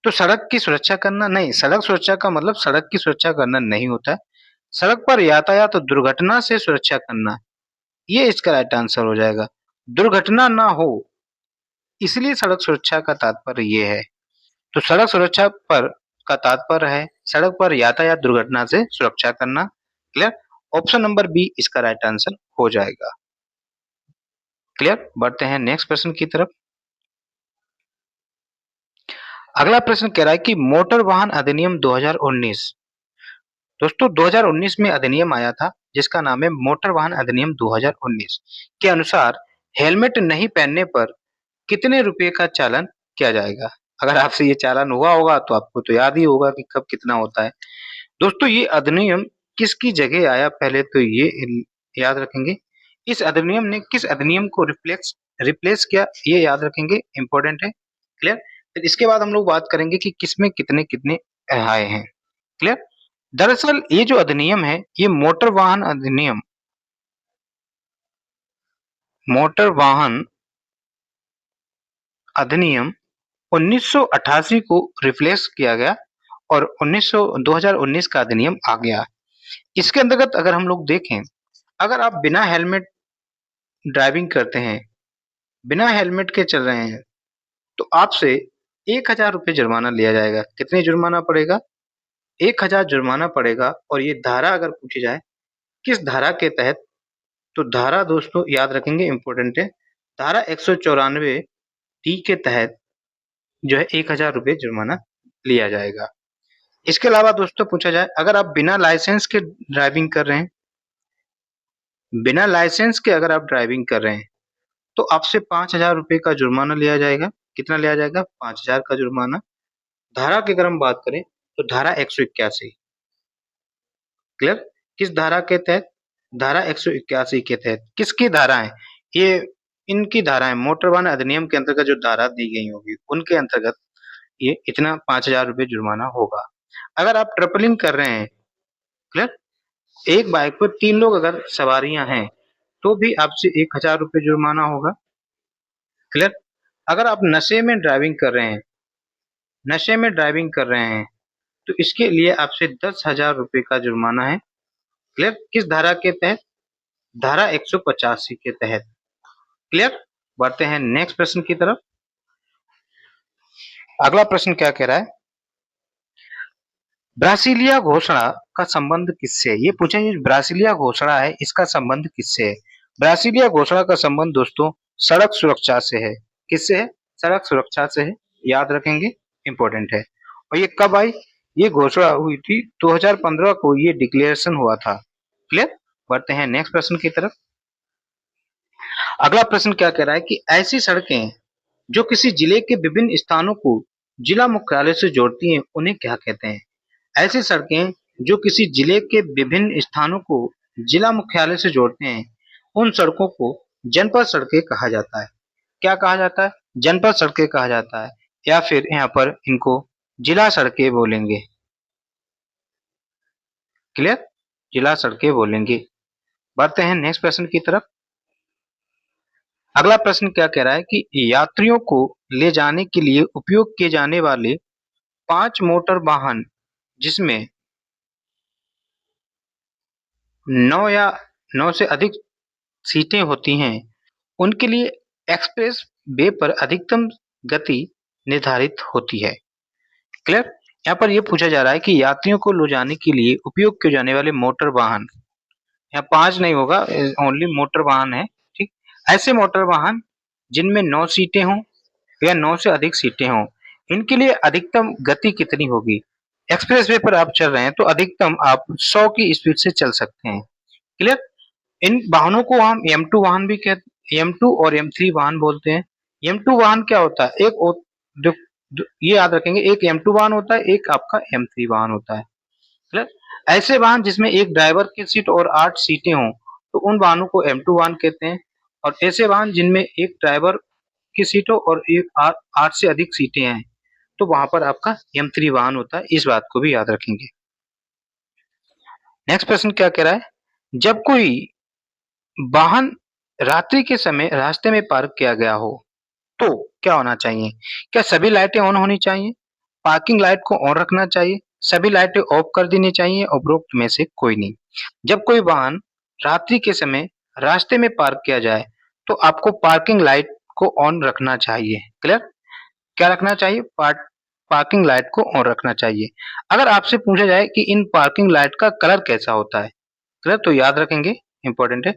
तो सड़क की सुरक्षा करना नहीं, सड़क सुरक्षा का मतलब सड़क की सुरक्षा करना नहीं होता है। सड़क पर यातायात तो दुर्घटना से सुरक्षा करना, ये इसका राइट आंसर हो जाएगा। दुर्घटना ना हो इसलिए सड़क सुरक्षा का तात्पर्य ये है। तो सड़क सुरक्षा पर का तात्पर्य है सड़क पर यातायात दुर्घटना से सुरक्षा करना। क्लियर। ऑप्शन नंबर बी इसका राइट आंसर हो जाएगा। क्लियर। बढ़ते हैं नेक्स्ट प्रश्न की तरफ। अगला प्रश्न कह रहा है कि मोटर वाहन अधिनियम 2019 दोस्तों 2019 में अधिनियम आया था जिसका नाम है मोटर वाहन अधिनियम 2019 के अनुसार हेलमेट नहीं पहनने पर कितने रुपए का चालान किया जाएगा? अगर आपसे ये चालान हुआ होगा तो आपको तो याद ही होगा कि कब कितना होता है। दोस्तों ये अधिनियम किसकी जगह आया पहले तो ये याद रखेंगे। इस अधिनियम ने किस अधिनियम को रिप्लेस किया ये याद रखेंगे, इंपॉर्टेंट है। क्लियर। फिर इसके बाद हम लोग बात करेंगे कि किसमें कितने कितने आए हैं। क्लियर। दरअसल ये जो अधिनियम है ये मोटर वाहन अधिनियम 1988 को रिप्लेस किया गया और 2019 का अधिनियम आ गया। इसके अंतर्गत अगर हम लोग देखें, अगर आप बिना हेलमेट ड्राइविंग करते हैं, बिना हेलमेट के चल रहे हैं, तो आपसे 1000 रुपये जुर्माना लिया जाएगा। कितने जुर्माना पड़ेगा? 1000 जुर्माना पड़ेगा। और ये धारा अगर पूछी जाए किस धारा के तहत, तो धारा दोस्तों याद रखेंगे, इंपॉर्टेंट है। धारा 194 टी के तहत जो है 1000 रुपये जुर्माना लिया जाएगा। इसके अलावा दोस्तों पूछा जाए अगर आप बिना लाइसेंस के ड्राइविंग कर रहे हैं, बिना लाइसेंस के अगर आप ड्राइविंग कर रहे हैं तो आपसे 5000 रुपये का जुर्माना लिया जाएगा। कितना लिया जाएगा? 5000 का जुर्माना। धारा की अगर हम बात करें तो धारा 181। क्लियर। किस धारा के तहत? धारा 181 के तहत। किसकी धारा है ये? इनकी धाराएं मोटर वाहन अधिनियम के अंतर्गत जो धारा दी गई होगी उनके अंतर्गत ये इतना 5000 रुपये जुर्माना होगा। अगर आप ट्रिपलिंग कर रहे हैं, क्लियर, एक बाइक पर 3 लोग अगर सवारियां हैं तो भी आपसे 1000 रुपये जुर्माना होगा। क्लियर। अगर आप नशे में ड्राइविंग कर रहे हैं तो इसके लिए आपसे 10,000 रुपये का जुर्माना है। क्लियर। किस धारा के तहत? धारा 185 के तहत। क्लियर। बढ़ते हैं नेक्स्ट प्रश्न की तरफ। अगला प्रश्न क्या कह रहा है? ब्रासिलिया घोषणा का संबंध किससे है? ये पूछा ये ब्रासिलिया घोषणा है इसका संबंध किससे है? ब्रासिलिया घोषणा का संबंध दोस्तों सड़क सुरक्षा से है। किससे है? सड़क सुरक्षा से है। याद रखेंगे। इंपॉर्टेंट है। और ये कब आई? ये घोषणा हुई थी 2015 को, ये डिक्लेरेशन हुआ था। क्लियर? बढ़ते हैं नेक्स्ट प्रश्न की तरफ। अगला प्रश्न क्या कह रहा है कि ऐसी सड़कें जो किसी जिले के विभिन्न स्थानों को जिला मुख्यालय से जोड़ती हैं, उन्हें क्या कहते हैं? ऐसी सड़कें जो किसी जिले के विभिन्न स्थानों को जिला मुख्यालय से जोड़ते हैं, उन सड़कों को जनपद सड़कें कहा जाता है। क्या कहा जाता है? जनपद सड़कें कहा जाता है, या फिर यहाँ पर इनको जिला सड़कें बोलेंगे। क्लियर? जिला सड़कें बोलेंगे। बढ़ते हैं नेक्स्ट प्रश्न की तरफ। अगला प्रश्न क्या कह रहा है कि यात्रियों को ले जाने के लिए उपयोग किए जाने वाले 5 मोटर वाहन जिसमें 9 या 9 से अधिक सीटें होती हैं, उनके लिए एक्सप्रेस वे पर अधिकतम गति निर्धारित होती है। क्लियर? यहाँ पर ये पूछा जा रहा है कि यात्रियों को ले जाने के लिए उपयोग किए जाने वाले मोटर वाहन, यहाँ 5 नहीं होगा, ओनली मोटर वाहन है, ठीक? ऐसे मोटर वाहन जिनमें 9 सीटें हों या 9 से अधिक सीटें हों, इनके लिए अधिकतम गति कितनी होगी? एक्सप्रेस वे पर आप चल रहे हैं तो अधिकतम आप 100 की स्पीड से चल सकते हैं। क्लियर? इन वाहनों को हम M2 वाहन भी कहते, M2 और M3 वाहन बोलते हैं। M2 वाहन क्या होता है? ये याद रखेंगे, एक M2 वाहन होता है, एक आपका M3 वाहन होता है। क्लियर? ऐसे वाहन जिसमें एक ड्राइवर की सीट और 8 सीटें हों, तो उन वाहनों को M2 वाहन कहते हैं। और ऐसे वाहन जिनमें एक ड्राइवर की सीट हो और एक 8 से अधिक सीटें हैं, तो वहां पर आपका M3 वाहन होता है। इस बात को भी याद रखेंगे। नेक्स्ट प्रश्न क्या कह रहा है? जब कोई वाहन रात्रि के समय रास्ते में पार्क किया गया हो, तो क्या होना चाहिए? क्या सभी लाइटें ऑन होनी चाहिए? पार्किंग लाइट को ऑन रखना चाहिए? सभी लाइटें ऑफ कर देनी चाहिए? उपरोक्त में से कोई नहीं। जब कोई वाहन रात्रि के समय रास्ते में पार्क किया जाए, तो आपको पार्किंग लाइट को ऑन रखना चाहिए। क्लियर? क्या रखना चाहिए? पार्किंग लाइट को ऑन रखना चाहिए। अगर आपसे पूछा जाए कि इन पार्किंग लाइट का कलर कैसा होता है, क्लियर, तो याद रखेंगे, इंपॉर्टेंट है।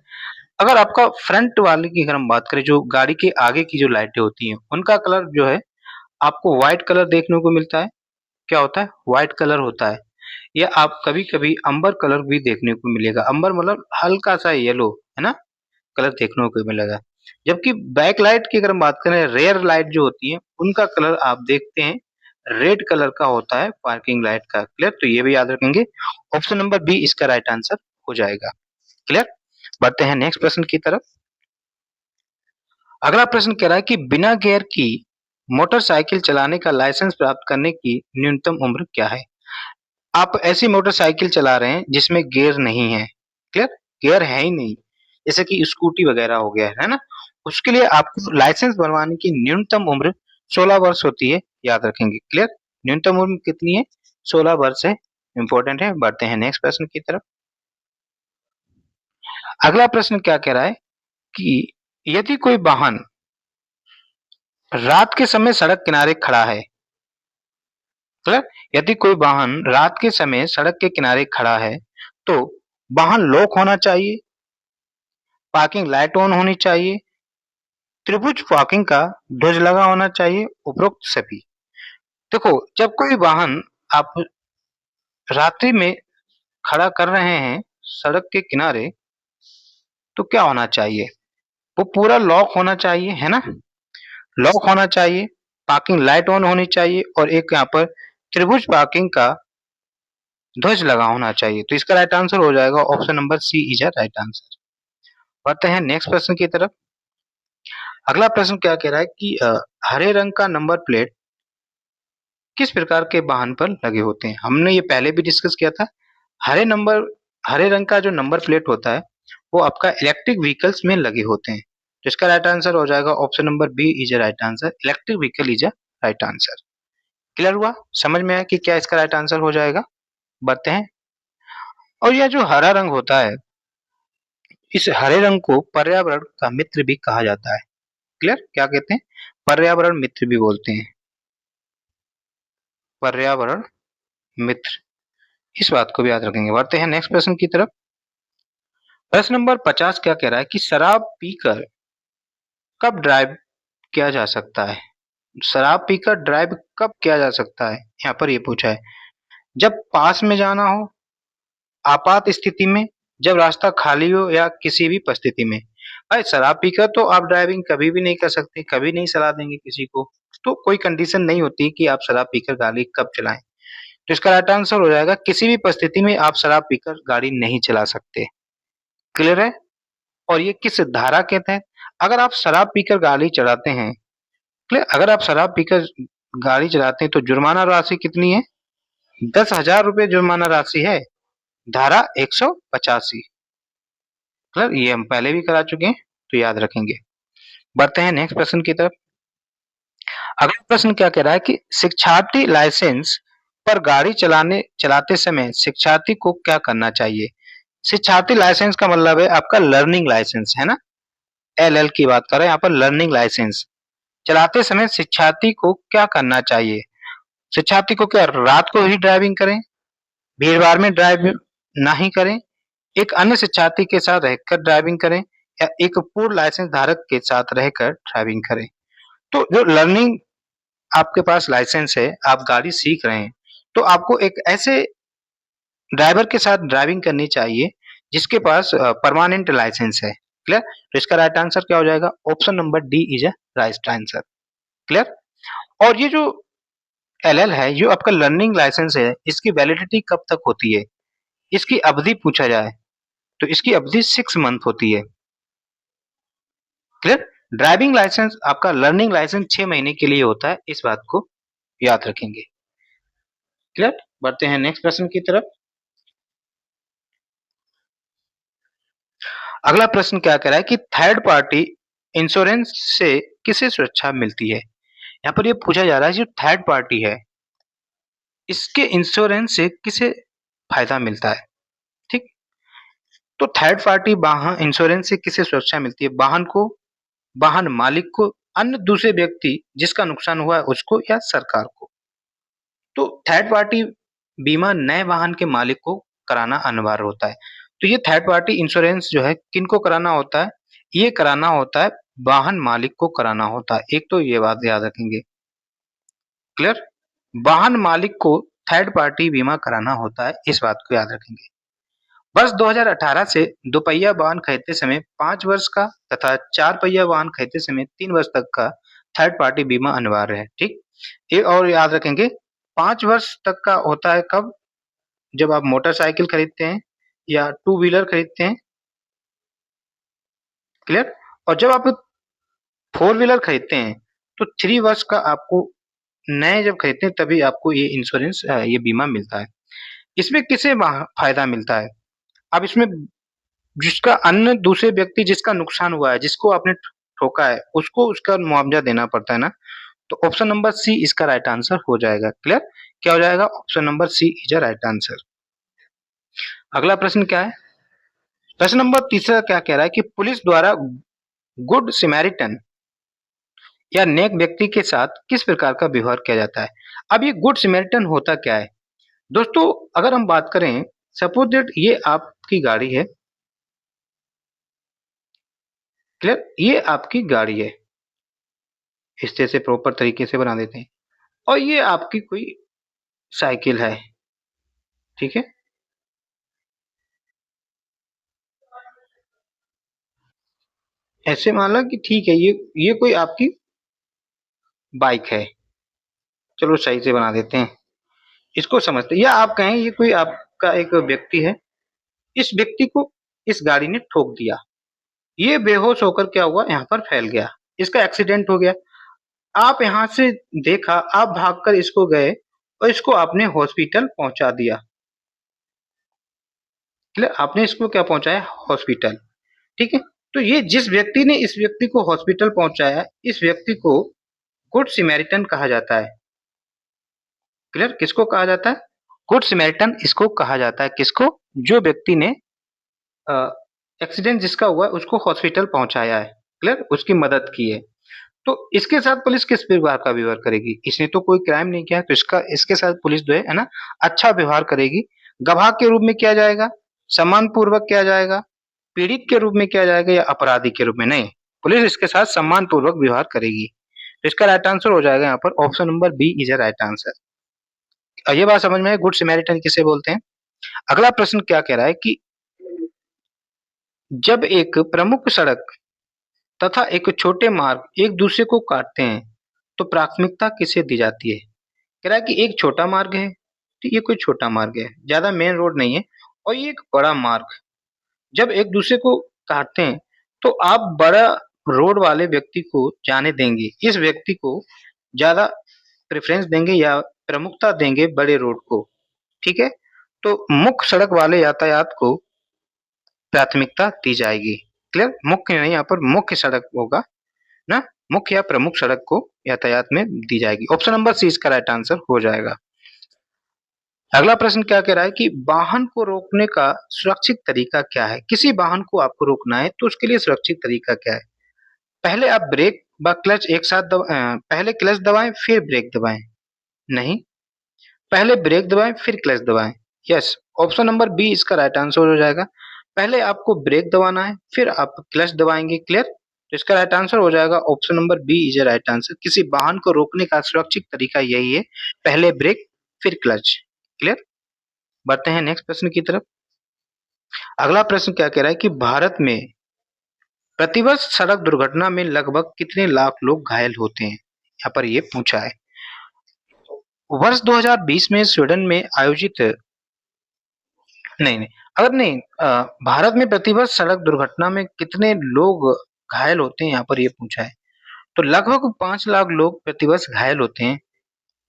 अगर आपका फ्रंट वाले की अगर हम बात करें, जो गाड़ी के आगे की जो लाइटें होती हैं, उनका कलर जो है आपको व्हाइट कलर देखने को मिलता है। क्या होता है? व्हाइट कलर होता है। या आप कभी-कभी अंबर कलर भी देखने को मिलेगा। अंबर मतलब हल्का सा येलो, है ना? कलर देखने को मिलेगा। जबकि बैक लाइट की अगर हम बात करें, रेयर लाइट जो होती है, उनका कलर आप देखते हैं रेड कलर का होता है पार्किंग लाइट का। क्लियर? तो ये भी याद रखेंगे। ऑप्शन नंबर बी इसका राइट आंसर हो जाएगा। क्लियर? बढ़ते हैं नेक्स्ट प्रश्न की तरफ। अगला प्रश्न कह रहा है कि बिना गियर की मोटरसाइकिल चलाने का लाइसेंस प्राप्त करने की न्यूनतम उम्र क्या है? आप ऐसी मोटरसाइकिल चला रहे हैं जिसमें गियर नहीं है। क्लियर? गियर है ही नहीं, जैसे कि स्कूटी वगैरह हो गया है ना? उसके लिए आपको लाइसेंस बनवाने की न्यूनतम उम्र 16 वर्ष होती है, याद रखेंगे। क्लियर? न्यूनतम उम्र कितनी है? 16 वर्ष है। इंपॉर्टेंट है। बढ़ते हैं नेक्स्ट प्रश्न की तरफ। अगला प्रश्न क्या कह रहा है कि यदि कोई वाहन रात के समय सड़क किनारे खड़ा है, क्लियर? यदि कोई वाहन रात के समय सड़क के किनारे खड़ा है, तो वाहन लॉक होना चाहिए, पार्किंग लाइट ऑन होनी चाहिए, त्रिभुज पार्किंग का ध्वज लगा होना चाहिए, उपरोक्त सभी। देखो, जब कोई वाहन आप रात्रि में खड़ा कर रहे हैं सड़क के किनारे, तो क्या होना चाहिए? वो पूरा लॉक होना चाहिए, है ना? लॉक होना चाहिए, पार्किंग लाइट ऑन होनी चाहिए और एक यहाँ पर त्रिभुज पार्किंग का ध्वज लगा होना चाहिए। तो इसका राइट आंसर हो जाएगा option number C is a right answer. बढ़ते हैं नेक्स्ट प्रश्न की तरफ। अगला प्रश्न क्या कह रहा है कि हरे रंग का नंबर प्लेट किस प्रकार के वाहन पर लगे होते हैं? हमने ये पहले भी डिस्कस किया था। हरे रंग का जो नंबर प्लेट होता है, वो आपका इलेक्ट्रिक व्हीकल्स में लगे होते हैं। तो इसका राइट आंसर हो जाएगा option number B is a right answer. Electric vehicle is a right answer. Clear हुआ? समझ में आया कि क्या इसका राइट आंसर हो जाएगा? बढ़ते हैं। और यह जो हरा रंग होता है, इस हरे रंग को पर्यावरण का मित्र भी कहा जाता है। क्लियर? क्या कहते हैं? पर्यावरण मित्र भी बोलते हैं। पर्यावरण मित्र, इस बात को भी याद रखेंगे। बढ़ते हैं नेक्स्ट प्रश्न की तरफ। प्रश्न नंबर 50 क्या कह रहा है कि शराब पीकर कब ड्राइव किया जा सकता है? शराब पीकर ड्राइव कब किया जा सकता है? यहाँ पर ये पूछा है। जब पास में जाना हो, आपात स्थिति में, जब रास्ता खाली हो या किसी भी परिस्थिति में। भाई शराब पीकर तो आप ड्राइविंग कभी भी नहीं कर सकते, कभी नहीं सलाह देंगे किसी को। तो कोई कंडीशन नहीं होती कि आप शराब पीकर गाड़ी कब चलाएं। तो इसका राइट आंसर हो जाएगा किसी भी परिस्थिति में आप शराब पीकर गाड़ी नहीं चला सकते। क्लियर है? और ये किस धारा के तहत? अगर आप शराब पीकर गाड़ी चलाते हैं, क्लियर, अगर आप शराब पीकर गाड़ी चलाते हैं तो जुर्माना राशि कितनी है? 10,000 रुपए जुर्माना राशि है, धारा 185। क्लियर, ये हम पहले भी करा चुके हैं तो याद रखेंगे। बढ़ते हैं नेक्स्ट प्रश्न की तरफ। अगला प्रश्न क्या कह रहा है कि शिक्षार्थी लाइसेंस पर गाड़ी चलाते समय शिक्षार्थी को क्या करना चाहिए? शिक्षार्थी लाइसेंस का मतलब है आपका लर्निंग लाइसेंस, है ना? LL की बात कर रहे हैं यहाँ पर, लर्निंग लाइसेंस। चलाते समय शिक्षार्थी को क्या करना चाहिए? शिक्षार्थी को क्या रात को ही ड्राइविंग करें, भीड़-भाड़ में ड्राइव नहीं करें, एक अन्य शिक्षार्थी के साथ रहकर ड्राइविंग करें या एक पूर्व लाइसेंस धारक के साथ रहकर ड्राइविंग करें? तो जो लर्निंग आपके पास लाइसेंस है, आप गाड़ी सीख रहे हैं, तो आपको एक ऐसे ड्राइवर के साथ ड्राइविंग करनी चाहिए जिसके पास परमानेंट लाइसेंस है। क्लियर? तो इसका राइट आंसर क्या हो जाएगा? Option number D is a right answer. Clear? और ये जो LL है, जो आपका लर्निंग लाइसेंस है, इसकी वैलिडिटी कब तक होती है? इसकी अवधि पूछा जाए तो इसकी अवधि 6 मंथ होती है। क्लियर? ड्राइविंग लाइसेंस आपका लर्निंग लाइसेंस 6 महीने के लिए होता है, इस बात को याद रखेंगे। क्लियर? बढ़ते हैं नेक्स्ट प्रश्न की तरफ। अगला प्रश्न क्या कह रहा है कि थर्ड पार्टी इंश्योरेंस से किसे सुरक्षा मिलती है? यहाँ पर ये पूछा जा रहा है जो थर्ड पार्टी है, इसके इंश्योरेंस से किसे फायदा मिलता है? ठीक? तो थर्ड पार्टी वाहन इंश्योरेंस से किसे सुरक्षा मिलती है? वाहन को, वाहन मालिक को, अन्य दूसरे व्यक्ति जिसका नुकसान हुआ है उसको, या सरकार को? तो थर्ड पार्टी बीमा नए वाहन के मालिक को कराना अनिवार्य होता है। तो ये थर्ड पार्टी इंश्योरेंस जो है किनको कराना होता है? ये कराना होता है वाहन मालिक को कराना होता है। एक तो ये बात याद रखेंगे। क्लियर? वाहन मालिक को थर्ड पार्टी बीमा कराना होता है, इस बात को याद रखेंगे। वर्ष 2018 से दोपहिया वाहन खरीदते समय 5 वर्ष का तथा 4 पहिया वाहन खरीदते समय 3 वर्ष तक का थर्ड पार्टी बीमा अनिवार्य है। ठीक? एक और याद रखेंगे, 5 वर्ष तक का होता है कब? जब आप मोटरसाइकिल खरीदते हैं या टू व्हीलर खरीदते हैं। क्लियर? और जब आप फोर व्हीलर खरीदते हैं तो 3 वर्ष का आपको, नए जब खरीदते हैं तभी आपको ये इंश्योरेंस ये बीमा मिलता है। इसमें किसे फायदा मिलता है? अब इसमें जिसका अन्य दूसरे व्यक्ति जिसका नुकसान हुआ है, जिसको आपने ठोका है, उसको उसका मुआवजा देना पड़ता है ना। तो ऑप्शन नंबर सी इसका राइट आंसर हो जाएगा। क्लियर? क्या हो जाएगा? Option number C is a right answer. अगला प्रश्न क्या है? प्रश्न नंबर तीसरा क्या कह रहा है कि पुलिस द्वारा गुड समैरिटन या नेक व्यक्ति के साथ किस प्रकार का व्यवहार किया जाता है? अब ये गुड समैरिटन होता क्या है? दोस्तों अगर हम बात करें, सपोज दैट ये आपकी गाड़ी है। क्लियर? ये आपकी गाड़ी है, इस तरह से प्रॉपर तरीके से बना देते हैं। और ये आपकी कोई साइकिल है, ठीक है? ऐसे मान लो कि ठीक है, ये कोई आपकी बाइक है, चलो सही से बना देते हैं, इसको समझते हैं। या आप कहें ये कोई आपका एक व्यक्ति है, इस व्यक्ति को इस गाड़ी ने ठोक दिया, ये बेहोश होकर क्या हुआ, यहाँ पर फैल गया, इसका एक्सीडेंट हो गया। आप यहाँ से देखा, आप भागकर इसको गए और इसको आपने हॉस्पिटल पहुंचा दिया। क्लियर? आपने इसको क्या पहुंचाया? हॉस्पिटल। ठीक है? तो ये जिस व्यक्ति ने इस व्यक्ति को हॉस्पिटल पहुंचाया, इस व्यक्ति को गुड समैरिटन कहा जाता है। क्लियर? किसको कहा जाता है? गुड समैरिटन इसको कहा जाता है। किसको? जो व्यक्ति ने एक्सीडेंट जिसका हुआ है उसको हॉस्पिटल पहुंचाया है। क्लियर? उसकी मदद की है। तो इसके साथ पुलिस किस प्रकार का व्यवहार करेगी? इसने तो कोई क्राइम नहीं किया, तो इसके साथ पुलिस जो है ना, अच्छा व्यवहार करेगी। गवाह के रूप में किया जाएगा, सम्मान पूर्वक किया जाएगा, पीड़ित के रूप में किया जाएगा, या अपराधी के रूप में? नहीं, पुलिस इसके साथ सम्मान पूर्वक व्यवहार करेगी। तो इसका राइट आंसर हो जाएगा यहाँ पर option number B is a right answer. ये बात समझ में है गुड समैरिटन किसे बोलते हैं। अगला प्रश्न क्या कह रहा है कि जब एक प्रमुख सड़क तथा एक छोटे मार्ग एक दूसरे को काटते हैं तो प्राथमिकता किसे दी जाती है। कह रहा है कि एक छोटा मार्ग है, तो ये कोई छोटा मार्ग है, ज्यादा मेन रोड नहीं है, और ये एक बड़ा मार्ग जब एक दूसरे को काटते हैं तो आप बड़ा रोड वाले व्यक्ति को जाने देंगे, इस व्यक्ति को ज्यादा प्रेफरेंस देंगे या प्रमुखता देंगे बड़े रोड को, ठीक है। तो मुख्य सड़क वाले यातायात को प्राथमिकता दी जाएगी। क्लियर, मुख्य नहीं, यहाँ पर मुख्य सड़क होगा ना, मुख्य या प्रमुख सड़क को यातायात में दी जाएगी। ऑप्शन नंबर सी इसका राइट आंसर हो जाएगा। अगला प्रश्न क्या कह रहा है कि वाहन को रोकने का सुरक्षित तरीका क्या है। किसी वाहन को आपको रोकना है तो उसके लिए सुरक्षित तरीका क्या है। पहले आप ब्रेक व क्लच एक साथ पहले क्लच दबाएं फिर ब्रेक दबाएं। नहीं, पहले ब्रेक दबाएं फिर क्लच दबाएं। यस, ऑप्शन नंबर बी इसका राइट आंसर हो जाएगा। पहले आपको ब्रेक दबाना है फिर आप क्लच दबाएंगे। क्लियर, तो इसका राइट आंसर हो जाएगा option number B is a right answer. किसी वाहन को रोकने का सुरक्षित तरीका यही है, पहले ब्रेक फिर क्लच। क्लियर, बढ़ते हैं नेक्स्ट प्रश्न की तरफ। अगला प्रश्न क्या कह रहा है कि भारत में प्रतिवर्ष सड़क दुर्घटना में लगभग कितने लाख लोग घायल होते हैं। यहाँ पर ये पूछा है। वर्ष 2020 में स्वीडन में आयोजित नहीं नहीं अगर नहीं भारत में प्रतिवर्ष सड़क दुर्घटना में कितने लोग घायल होते हैं, यहाँ पर ये पूछा है। तो लगभग 5 लाख लोग प्रतिवर्ष घायल होते हैं।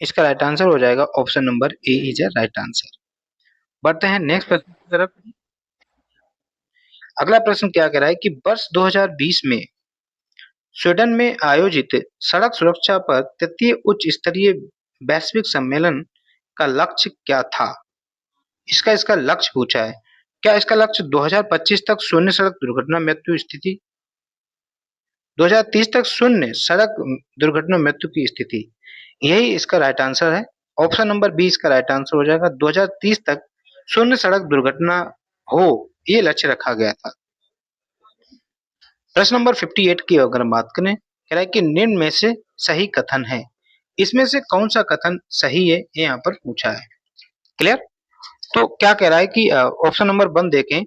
इसका राइट आंसर हो जाएगा option number A is a right answer. बढ़ते हैं नेक्स्ट प्रश्न की तरफ। अगला प्रश्न क्या कह रहा है कि वर्ष 2020 में स्वीडन में आयोजित सड़क सुरक्षा पर तृतीय उच्च स्तरीय वैश्विक सम्मेलन का लक्ष्य क्या था। इसका लक्ष्य पूछा है। क्या इसका लक्ष्य 2025 तक शून्य सड़क दुर्घटना मृत्यु स्थिति, 2030 तक शून्य सड़क दुर्घटना मृत्यु की स्थिति, यही इसका राइट आंसर है। ऑप्शन नंबर बी इसका राइट आंसर हो जाएगा। 2030 तक शून्य सड़क दुर्घटना हो, ये लक्ष्य रखा गया था। प्रश्न नंबर 58 की अगर हम बात करें, कह रहा है कि निम्न में से सही कथन है, इसमें से कौन सा कथन सही है, ये यहाँ पर पूछा है। क्लियर, तो क्या कह रहा है कि ऑप्शन नंबर 1 देखें,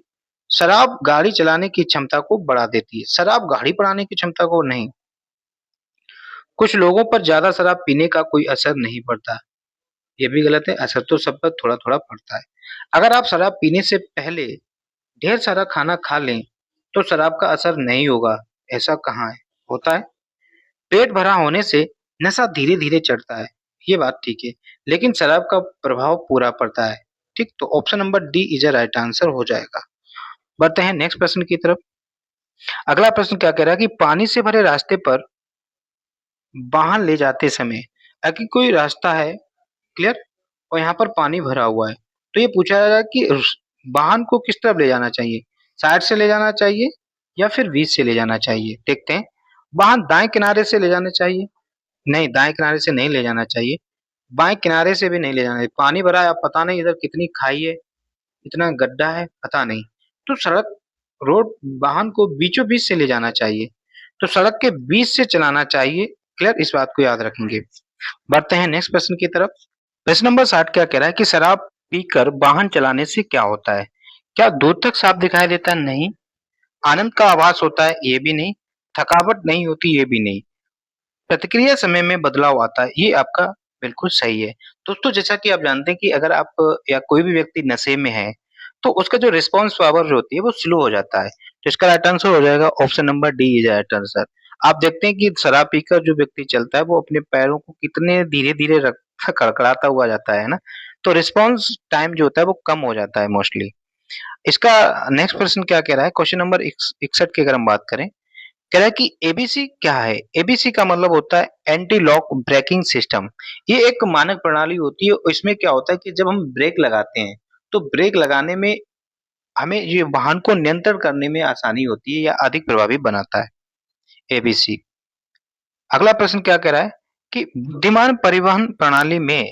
शराब गाड़ी चलाने की क्षमता को बढ़ा देती है। शराब गाड़ी बढ़ाने की क्षमता को नहीं। कुछ लोगों पर ज्यादा शराब पीने का कोई असर नहीं पड़ता, ये भी गलत है। असर तो सब पर थोड़ा थोड़ा पड़ता है। अगर आप शराब पीने से पहले ढेर सारा खाना खा लें तो शराब का असर नहीं होगा, ऐसा कहाँ है, होता है। पेट भरा होने से नशा धीरे धीरे चढ़ता है, ये बात ठीक है, लेकिन शराब का प्रभाव पूरा पड़ता है। ठीक, तो option number D is a right answer हो जाएगा। बढ़ते हैं नेक्स्ट प्रश्न की तरफ। अगला प्रश्न क्या कह रहा है कि पानी से भरे रास्ते पर वाहन ले जाते समय, अगर कोई रास्ता है, क्लियर, और यहाँ पर पानी भरा हुआ है, तो ये पूछा जा रहा है कि वाहन को किस तरफ ले जाना चाहिए, साइड से ले जाना चाहिए या फिर बीच से ले जाना चाहिए। देखते हैं, वाहन दाएं किनारे से ले जाना चाहिए। नहीं, दाएं किनारे से नहीं ले जाना चाहिए, बाएं किनारे से भी नहीं ले जाना चाहिए। पानी भरा है, अब पता नहीं इधर कितनी खाई है, इतना गड्ढा है, पता नहीं, तो सड़क रोड वाहन को बीचों बीच से ले जाना चाहिए, तो सड़क के बीच से चलाना चाहिए। क्लियर, इस बात को याद रखेंगे। बढ़ते हैं नेक्स्ट प्रश्न की तरफ। प्रश्न नंबर 60 क्या कह रहा है कि शराब पीकर वाहन चलाने से क्या होता है। क्या दूर तक साफ दिखाई देता है, नहीं। आनंद का आभास होता है, ये भी नहीं। थकावट नहीं होती, ये भी नहीं। प्रतिक्रिया समय में बदलाव आता है, ये आपका बिल्कुल सही है। दोस्तों, जैसा कि आप जानते हैं कि अगर आप या कोई भी व्यक्ति नशे में है तो उसका जो रिस्पॉन्स पावर जो होती है वो स्लो हो जाता है, तो इसका राइट आंसर हो जाएगा option number D is right answer. आप देखते हैं कि शराब पीकर जो व्यक्ति चलता है वो अपने पैरों को कितने धीरे धीरे कड़कड़ाता हुआ जाता है ना, तो रिस्पॉन्स टाइम जो होता है वो कम हो जाता है मोस्टली। इसका नेक्स्ट प्रश्न क्या कह रहा है, क्वेश्चन नंबर 61 की अगर हम बात करें, कह रहा है कि एबीसी क्या है। एबीसी का मतलब होता है एंटी लॉक ब्रेकिंग सिस्टम। ये एक मानक प्रणाली होती है, इसमें क्या होता है कि जब हम ब्रेक लगाते हैं तो ब्रेक लगाने में हमें ये वाहन को नियंत्रण करने में आसानी होती है या अधिक प्रभावी बनाता है एबीसी। अगला प्रश्न क्या कह रहा है कि बुद्धिमान परिवहन प्रणाली में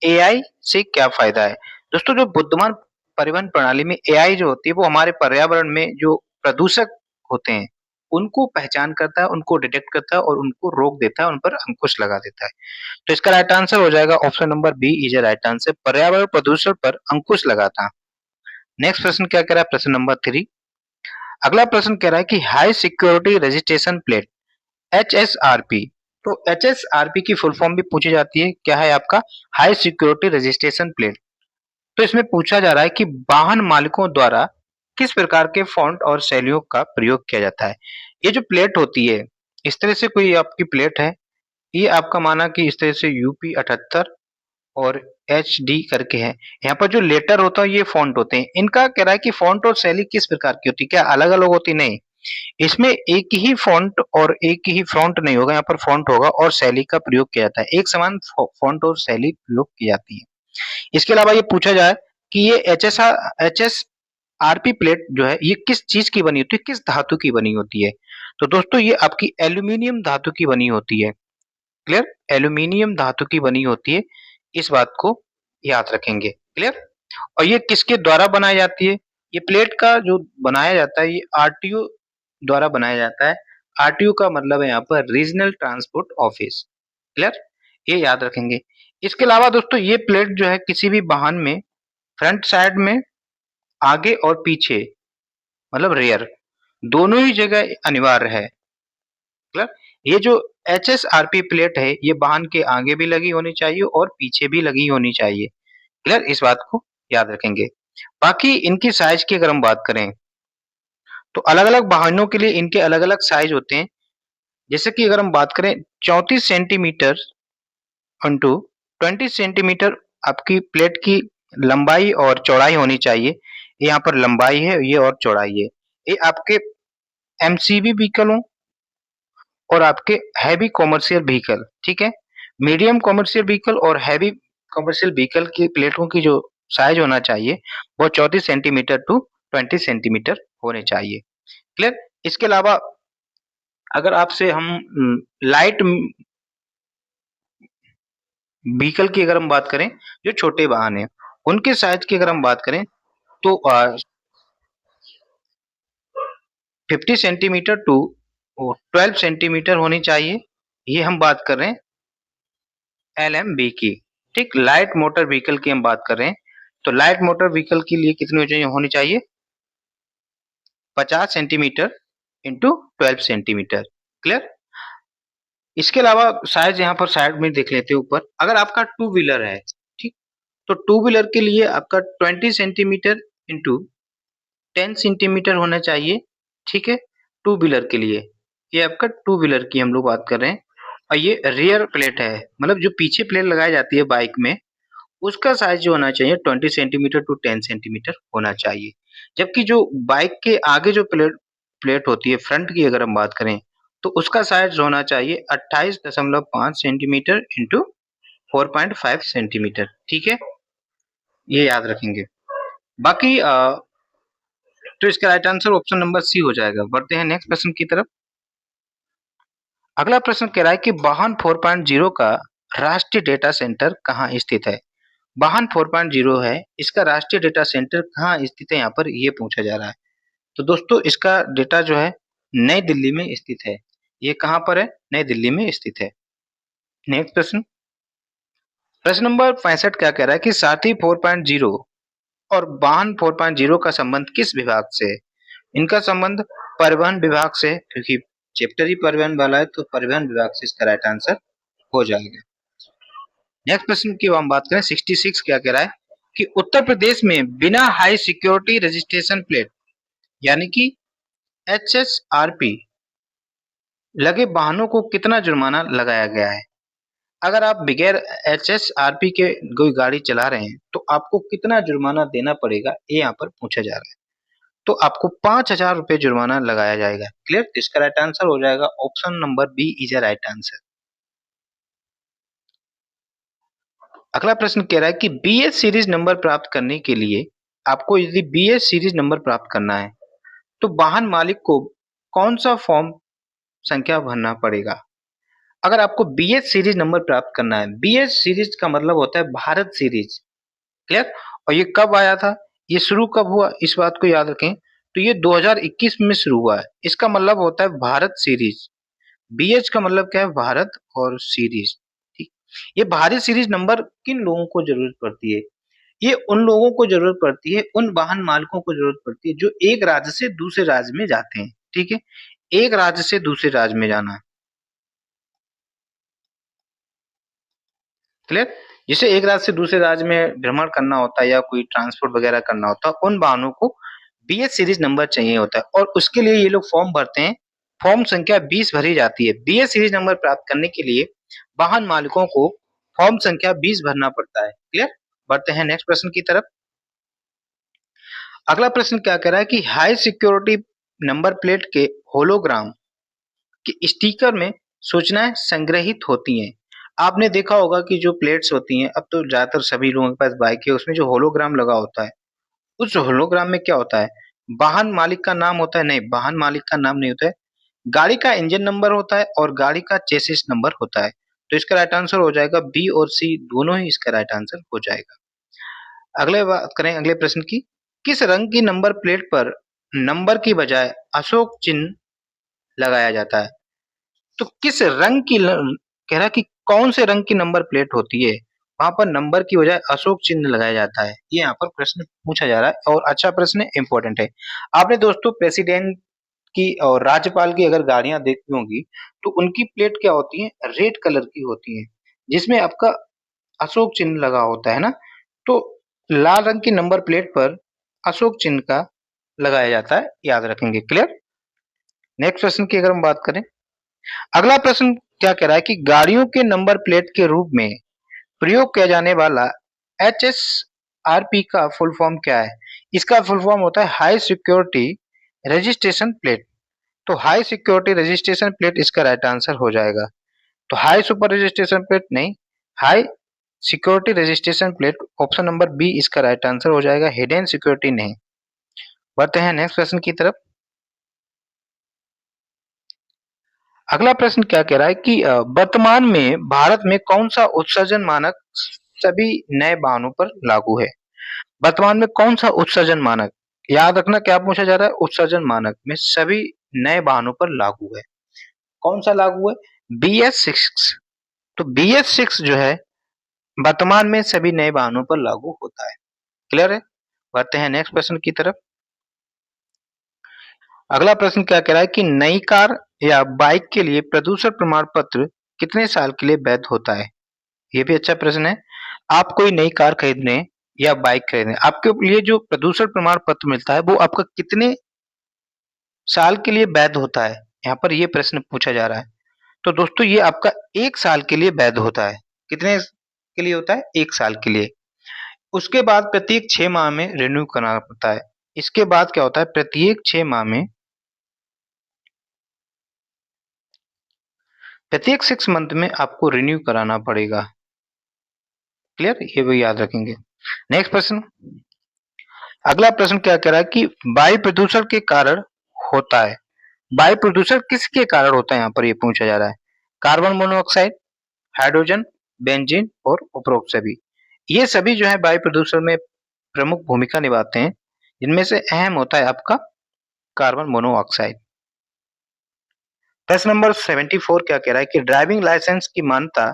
एआई से क्या फायदा है। दोस्तों, जो बुद्धिमान परिवहन प्रणाली में एआई जो होती है वो हमारे पर्यावरण में जो प्रदूषक होते हैं उनको पहचान करता है, उनको डिटेक्ट करता है और उनको रोक देता है, उन पर अंकुश लगा देता है। तो इसका राइट आंसर हो जाएगा option number B is a right answer, पर्यावरण प्रदूषण पर अंकुश लगाता। नेक्स्ट प्रश्न क्या कह रहा है, प्रश्न नंबर 3। अगला प्रश्न कह रहा है कि high security registration plate HSRP। तो HSRP की फुल फॉर्म भी पूछी जाती है, क्या है आपका हाई सिक्योरिटी रजिस्ट्रेशन प्लेट। तो इसमें पूछा जा रहा है कि वाहन मालिकों द्वारा किस प्रकार के फॉन्ट और शैलियों का प्रयोग किया जाता है। ये जो प्लेट होती है, इस तरह से कोई आपकी प्लेट है, ये आपका माना कि इस तरह से यूपी 78 और HD करके है। यहाँ पर जो लेटर होता है ये फॉन्ट होते हैं। इनका कह रहा है कि फॉन्ट और शैली किस प्रकार की होती है, क्या अलग अलग होती? नहीं, इसमें एक ही फॉन्ट और एक ही फॉन्ट नहीं होगा, यहाँ पर फॉन्ट होगा और शैली का प्रयोग किया जाता है। एक समान फॉन्ट और शैली प्रयोग की जाती है। इसके अलावा ये पूछा जाए कि ये HSRP प्लेट जो है ये किस चीज की बनी होती है, किस धातु की बनी होती है। तो दोस्तों ये आपकी एल्यूमिनियम धातु की बनी होती है। क्लियर, एल्यूमिनियम धातु की बनी होती है, इस बात को याद रखेंगे। क्लियर, और ये किसके द्वारा बनाई जाती है, ये प्लेट का जो बनाया जाता है ये RTO द्वारा बनाया जाता है। RTO का मतलब है यहाँ पर रीजनल ट्रांसपोर्ट ऑफिस। क्लियर, ये याद रखेंगे। इसके अलावा दोस्तों ये प्लेट जो है किसी भी वाहन में फ्रंट साइड में आगे और पीछे मतलब रेयर दोनों ही जगह अनिवार्य है। क्लियर, ये जो HSRP प्लेट है ये वाहन के आगे भी लगी होनी चाहिए और पीछे भी लगी होनी चाहिए। क्लियर, इस बात को याद रखेंगे। बाकी इनकी साइज की अगर हम बात करें तो अलग अलग वाहनों के लिए इनके अलग अलग साइज होते हैं। जैसे कि अगर हम बात करें 34 सेंटीमीटर इंटू 20 सेंटीमीटर आपकी प्लेट की लंबाई और चौड़ाई होनी चाहिए। ये यहाँ पर लंबाई है, ये और चौड़ाई है। ये आपके MCV व्हीकल हो और आपके हैवी कॉमर्शियल व्हीकल, ठीक है, मीडियम कॉमर्शियल व्हीकल और हैवी कॉमर्शियल व्हीकल की प्लेटों की जो साइज होना चाहिए वो 34 सेंटीमीटर टू 20 सेंटीमीटर होने चाहिए। क्लियर, इसके अलावा अगर आपसे हम लाइट व्हीकल की अगर हम बात करें, जो छोटे वाहन है उनके साइज की अगर हम बात करें तो 50 सेंटीमीटर टू 12 सेंटीमीटर होनी चाहिए। ये हम बात कर रहे हैं LMV की। ठीक, लाइट मोटर व्हीकल की हम बात कर रहे हैं तो लाइट मोटर व्हीकल के लिए कितनी होनी चाहिए 50 सेंटीमीटर इंटू 12 सेंटीमीटर। क्लियर, इसके अलावा साइज यहाँ पर साइड में देख लेते हैं ऊपर। अगर आपका टू व्हीलर है, ठीक, तो टू व्हीलर के लिए आपका 20 सेंटीमीटर इंटू 10 सेंटीमीटर होना चाहिए। ठीक है, टू व्हीलर के लिए ये आपका टू व्हीलर की हम लोग बात कर रहे हैं। और ये रियर प्लेट है, मतलब जो पीछे प्लेट लगाई जाती है बाइक में, उसका साइज जो होना चाहिए 20 सेंटीमीटर टू 10 सेंटीमीटर होना चाहिए। जबकि जो बाइक के आगे जो प्लेट प्लेट होती है फ्रंट की अगर हम बात करें तो उसका साइज होना चाहिए 28.5 सेंटीमीटर इंटू 4.5 सेंटीमीटर। ठीक है, ये याद रखेंगे। बाकी तो इसका right answer option number C हो जाएगा। बढ़ते हैं नेक्स्ट प्रश्न की तरफ। अगला प्रश्न कह रहा है कि वाहन 4.0 का राष्ट्रीय डेटा सेंटर कहाँ स्थित है। वाहन 4.0 है, इसका राष्ट्रीय डेटा सेंटर कहाँ स्थित है, यहाँ पर ये पूछा जा रहा है। तो दोस्तों इसका डेटा जो है नई दिल्ली में स्थित है। ये कहाँ पर है, नई दिल्ली में स्थित है। नेक्स्ट प्रश्न, प्रश्न नंबर 65 क्या कह रहा है कि साथी 4.0 और वाहन 4.0 का संबंध किस विभाग से है। इनका संबंध परिवहन विभाग से, क्योंकि चैप्टर ही परिवहन वाला है तो परिवहन विभाग से इसका राइट आंसर हो जाएगा। नेक्स्ट प्रश्न की हम बात करें 66 क्या कह रहा है कि उत्तर प्रदेश में बिना हाई सिक्योरिटी रजिस्ट्रेशन प्लेट यानी कि HSRP लगे वाहनों को कितना जुर्माना लगाया गया है। अगर आप बगैर HSRP के कोई गाड़ी चला रहे हैं तो आपको कितना जुर्माना देना पड़ेगा, ये यहाँ पर पूछा जा रहा है। तो आपको 5,000 रुपए जुर्माना लगाया जाएगा। क्लियर, इसका राइट आंसर हो जाएगा option number B is a right answer. अगला प्रश्न कह रहा है कि BS सीरीज नंबर प्राप्त करने के लिए आपको यदि BS सीरीज नंबर प्राप्त करना है तो वाहन मालिक को कौन सा फॉर्म संख्या भरना पड़ेगा। अगर आपको BS सीरीज नंबर प्राप्त करना है, BS सीरीज का मतलब होता है भारत सीरीज। क्लियर, और ये कब आया था, ये शुरू कब हुआ, इस बात को याद रखें। तो ये 2021 में शुरू हुआ है। इसका मतलब होता है भारत सीरीज। बीएच का मतलब क्या है? भारत और सीरीज। ठीक, ये भारत सीरीज नंबर किन लोगों को जरूरत पड़ती है? ये उन लोगों को जरूरत पड़ती है, उन वाहन मालिकों को जरूरत पड़ती है जो एक राज्य से दूसरे राज्य में जाते हैं। ठीक है, एक राज्य से दूसरे राज्य में जाना। क्लियर? जिसे एक राज्य से दूसरे राज्य में भ्रमण करना होता है या कोई ट्रांसपोर्ट वगैरह करना होता है, उन वाहनों को बीएस सीरीज नंबर चाहिए होता है और उसके लिए ये लोग फॉर्म भरते हैं। फॉर्म संख्या 20 भरी जाती है। बीएस सीरीज नंबर प्राप्त करने के लिए वाहन मालिकों को फॉर्म संख्या 20 भरना पड़ता है। क्लियर? बढ़ते हैं नेक्स्ट प्रश्न की तरफ। अगला प्रश्न क्या कह रहा है कि हाई सिक्योरिटी नंबर प्लेट के होलोग्राम के स्टिकर में सूचनाएं संग्रहित होती हैं। आपने देखा होगा कि जो प्लेट्स होती हैं, अब तो ज्यादातर सभी लोगों के पास बाइक है, उसमें जो होलोग्राम लगा होता है, उस होलोग्राम में क्या होता है? वाहन मालिक का नाम होता है? नहीं, वाहन मालिक का नाम नहीं होता है। गाड़ी का इंजन नंबर होता है और गाड़ी का चेसिस नंबर होता है। तो इसका राइट आंसर हो जाएगा बी और सी, दोनों ही इसका राइट आंसर हो जाएगा। अगले बात करें अगले प्रश्न की। किस रंग की नंबर प्लेट पर नंबर की बजाय अशोक चिन्ह लगाया जाता है? तो किस रंग की कह रहा है कि कौन से रंग की नंबर प्लेट होती है, वहां पर नंबर की बजाय अशोक चिन्ह लगाया जाता है? ये यहाँ पर प्रश्न पूछा जा रहा है और अच्छा प्रश्न है, इंपॉर्टेंट है। आपने दोस्तों प्रेसिडेंट की और राज्यपाल की अगर गाड़ियां देखी होंगी तो उनकी प्लेट क्या होती है? रेड कलर की होती है, जिसमें आपका अशोक चिन्ह लगा होता है ना। तो लाल रंग की नंबर प्लेट पर अशोक चिन्ह का लगाया जाता है, याद रखेंगे। क्लियर? नेक्स्ट प्रश्न की अगर हम बात करें, अगला प्रश्न क्या कह रहा है कि गाड़ियों के नंबर प्लेट के रूप में प्रयोग किया जाने वाला HSRP का फुल फॉर्म क्या है? इसका फुल फॉर्म होता है हाई सिक्योरिटी रजिस्ट्रेशन प्लेट। तो हाई सिक्योरिटी रजिस्ट्रेशन प्लेट इसका राइट आंसर हो जाएगा। तो हाई सुपर रजिस्ट्रेशन प्लेट नहीं, high security registration plate, option number B इसका राइट आंसर हो जाएगा, हिडन सिक्योरिटी नहीं। बढ़ते हैं नेक्स्ट प्रश्न की तरफ। अगला प्रश्न क्या कह रहा है कि वर्तमान में भारत में कौन सा उत्सर्जन मानक सभी नए वाहनों पर लागू है? वर्तमान में कौन सा उत्सर्जन मानक, याद रखना क्या पूछा जा रहा है, उत्सर्जन मानक में सभी नए वाहनों पर लागू है? कौन सा लागू है? BS6। तो BS6 जो है वर्तमान में सभी नए वाहनों पर लागू होता है। क्लियर है? बढ़ते हैं नेक्स्ट प्रश्न की तरफ। अगला प्रश्न क्या कह रहा है कि नई कार या बाइक के लिए प्रदूषण प्रमाण पत्र कितने साल के लिए वैध होता है? ये भी अच्छा प्रश्न है। आप कोई नई कार खरीद रहे हैं या बाइक खरीद रहे हैं, आपके लिए जो प्रदूषण प्रमाण पत्र मिलता है वो आपका कितने साल के लिए वैध होता है? यहाँ पर ये प्रश्न पूछा जा रहा है। तो दोस्तों ये आपका 1 साल के लिए वैध होता है। कितने के लिए होता है? 1 साल के लिए। उसके बाद प्रत्येक 6 माह में रिन्यू कराना पड़ता है। इसके बाद क्या होता है? प्रत्येक 6 मंथ में आपको रिन्यू कराना पड़ेगा। क्लियर? ये भी याद रखेंगे। नेक्स्ट प्रश्न। अगला प्रश्न क्या कह रहा है कि वायु प्रदूषण के कारण होता है। वायु प्रदूषण किसके कारण होता है? यहाँ पर ये पूछा जा रहा है। कार्बन मोनोऑक्साइड, हाइड्रोजन, बेंजीन और उपरोक्त सभी। ये सभी जो है वायु प्रदूषण में प्रमुख भूमिका निभाते हैं। इनमें से अहम होता है आपका कार्बन मोनोऑक्साइड। प्रश्न नंबर 74 क्या कह रहा है कि ड्राइविंग लाइसेंस की मान्यता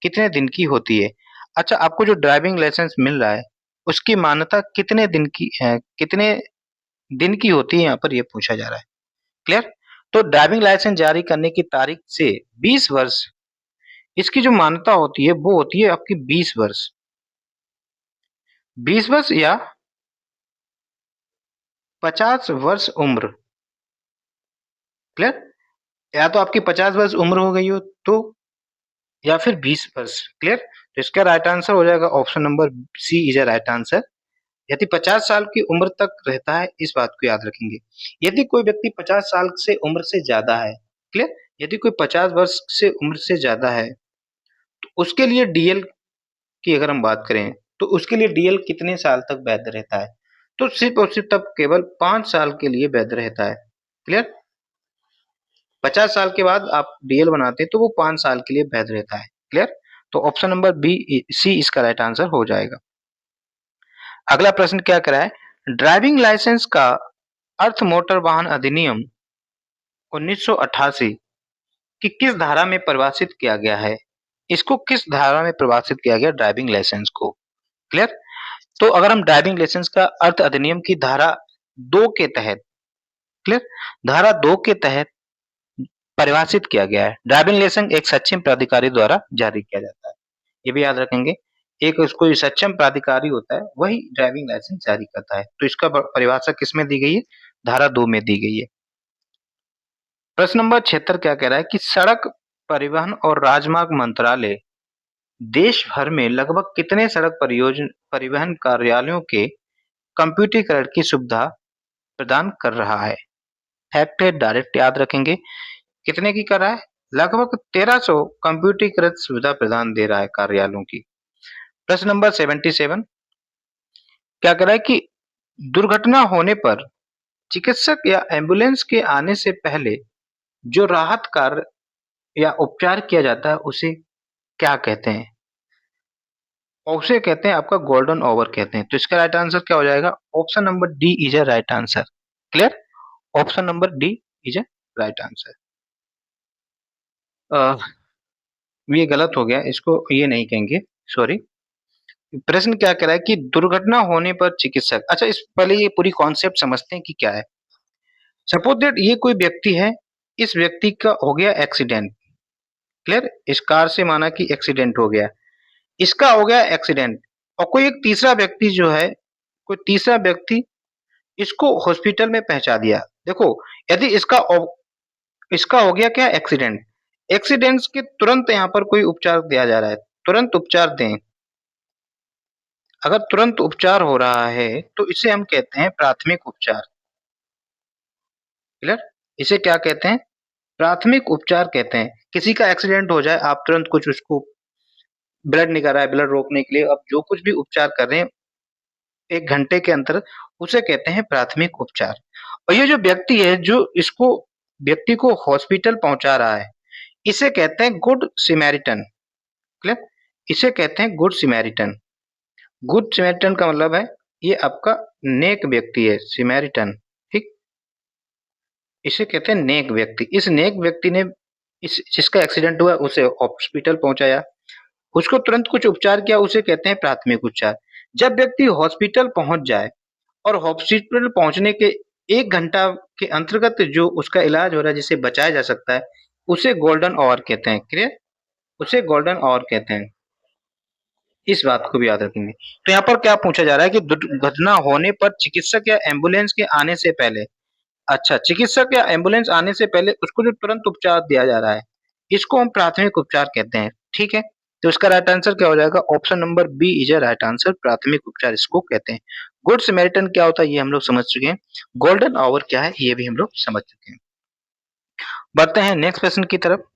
कितने दिन की होती है? अच्छा, आपको जो ड्राइविंग लाइसेंस मिल रहा है उसकी मान्यता कितने दिन की है, कितने दिन की होती है, यहाँ पर ये पूछा जा रहा है। क्लियर? तो ड्राइविंग लाइसेंस जारी करने की तारीख से 20 वर्ष इसकी जो मान्यता होती है वो होती है आपकी 20 वर्ष। 20 वर्ष या 50 वर्ष उम्र। क्लियर? या तो आपकी 50 वर्ष उम्र हो गई हो तो, या फिर 20 वर्ष। क्लियर? तो इसका राइट आंसर हो जाएगा option number C is a right answer. यदि 50 साल की उम्र तक रहता है, इस बात को याद रखेंगे। यदि कोई व्यक्ति 50 साल से उम्र से ज्यादा है, क्लियर, यदि कोई 50 वर्ष से उम्र से ज्यादा है तो उसके लिए डीएल की अगर हम बात करें तो उसके लिए डीएल कितने साल तक वैध रहता है? तो सिर्फ और सिर्फ तब केवल 5 साल के लिए वैध रहता है। क्लियर? 50 साल के बाद आप डीएल बनाते हैं तो वो 5 साल के लिए वैध रहता है। क्लियर? तो ऑप्शन नंबर बी सी इसका राइट आंसर हो जाएगा। अगला प्रश्न क्या करा है? ड्राइविंग लाइसेंस का अर्थ मोटर वाहन अधिनियम 1988 की किस धारा में परिभाषित किया गया है? इसको किस धारा में परिभाषित किया गया? ड्राइविंग लाइसेंस को। क्लियर? तो अगर हम ड्राइविंग लाइसेंस का अर्थ अधिनियम की धारा 2 के तहत, क्लियर, धारा 2 के तहत परिभाषित किया गया है। ड्राइविंग लाइसेंस एक सक्षम प्राधिकारी द्वारा जारी किया जाता है, ये भी याद रखेंगे। एक उसको सक्षम प्राधिकारी होता है, वही ड्राइविंग लाइसेंस जारी करता है। तो इसका परिभाषा किसमें दी गई है? धारा 2 में दी गई है। प्रश्न नंबर 76 क्या कह रहा है कि सड़क परिवहन और राजमार्ग मंत्रालय देश भर में लगभग कितने सड़क परिवहन कार्यालयों के कंप्यूटरीकरण की सुविधा प्रदान कर रहा है? फैक्ट है, डायरेक्ट याद रखेंगे। कितने की कर रहा है? लगभग 1300 कंप्यूटरीकृत सुविधा प्रदान दे रहा है कार्यालयों की। प्रश्न नंबर 77 क्या कह रहा है कि दुर्घटना होने पर चिकित्सक या एम्बुलेंस के आने से पहले जो राहत कार्य या उपचार किया जाता है उसे क्या कहते हैं? उसे कहते हैं आपका गोल्डन आवर कहते हैं। तो इसका राइट आंसर क्या हो जाएगा? Option number D is a right answer. Clear? Option number D is a right answer. ये गलत हो गया, इसको ये नहीं कहेंगे, सॉरी। प्रश्न क्या कह रहा है कि दुर्घटना होने पर चिकित्सक, अच्छा इस पहले ये पूरी कॉन्सेप्ट समझते हैं कि क्या है। सपोज दैट ये कोई व्यक्ति है, इस व्यक्ति का हो गया एक्सीडेंट। क्लियर? इस कार से माना कि एक्सीडेंट हो गया, इसका हो गया एक्सीडेंट, और कोई एक तीसरा व्यक्ति जो है, कोई तीसरा व्यक्ति इसको हॉस्पिटल में पहुंचा दिया। देखो, यदि इसका हो गया क्या? एक्सीडेंट। एक्सीडेंट के तुरंत यहाँ पर कोई उपचार दिया जा रहा है, तुरंत उपचार दें। अगर तुरंत उपचार हो रहा है तो इसे हम कहते हैं प्राथमिक उपचार। क्लियर? इसे क्या कहते हैं? प्राथमिक उपचार कहते हैं। किसी का एक्सीडेंट हो जाए, आप तुरंत कुछ उसको ब्लड निकल रहा है, ब्लड रोकने के लिए अब जो कुछ भी उपचार कर रहे हैं 1 घंटे के अंदर, उसे कहते हैं प्राथमिक उपचार। और ये जो व्यक्ति है जो इसको व्यक्ति को हॉस्पिटल पहुंचा रहा है, इसे कहते हैं गुड सिमैरिटन। क्लियर? इसे कहते हैं गुड सिमैरिटन। गुड सिमैरिटन का मतलब है ये आपका नेक व्यक्ति है, सिमैरिटन। ठीक? इसे कहते हैं नेक व्यक्ति। इस नेक व्यक्ति ने इस जिसका एक्सीडेंट हुआ उसे हॉस्पिटल पहुंचाया, उसको तुरंत कुछ उपचार किया, उसे कहते हैं प्राथमिक उपचार। जब व्यक्ति हॉस्पिटल पहुंच जाए और हॉस्पिटल पहुंचने के 1 घंटा के अंतर्गत जो उसका इलाज हो रहा है, जिसे बचाया जा सकता है, उसे गोल्डन आवर कहते हैं। क्लियर? उसे गोल्डन आवर कहते हैं। इस बात को भी याद रखेंगे। तो यहाँ पर क्या पूछा जा रहा है कि दुर्घटना होने पर चिकित्सक या एम्बुलेंस के आने से पहले, अच्छा चिकित्सक या एम्बुलेंस आने से पहले उसको जो तुरंत उपचार दिया जा रहा है, इसको हम प्राथमिक उपचार कहते हैं। ठीक है? तो इसका राइट आंसर क्या हो जाएगा? Option number B is a right answer, प्राथमिक उपचार इसको कहते हैं। गुड समैरिटन क्या होता है ये हम लोग समझ चुके हैं। गोल्डन आवर क्या है ये भी हम लोग समझ चुके हैं। बढ़ते हैं नेक्स्ट प्रश्न की तरफ।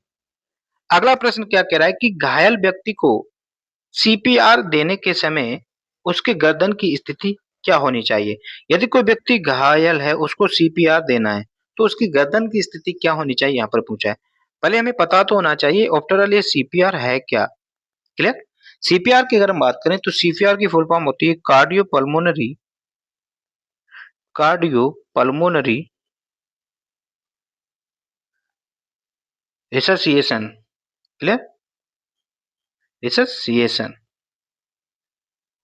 अगला प्रश्न क्या कह रहा है कि घायल व्यक्ति को सीपीआर देने के समय उसके गर्दन की स्थिति क्या होनी चाहिए? यदि कोई व्यक्ति घायल है, उसको सीपीआर देना है, तो उसकी गर्दन की स्थिति क्या होनी चाहिए यहाँ पर पूछा है। पहले हमें पता तो होना चाहिए आफ्टर ऑल ये सीपीआर है क्या। क्लियर? सीपीआर की अगर हम बात करें तो सीपीआर की फुल फॉर्म होती है कार्डियो पल्मोनरी रिससिएशन। क्लियर? रिससिएशन,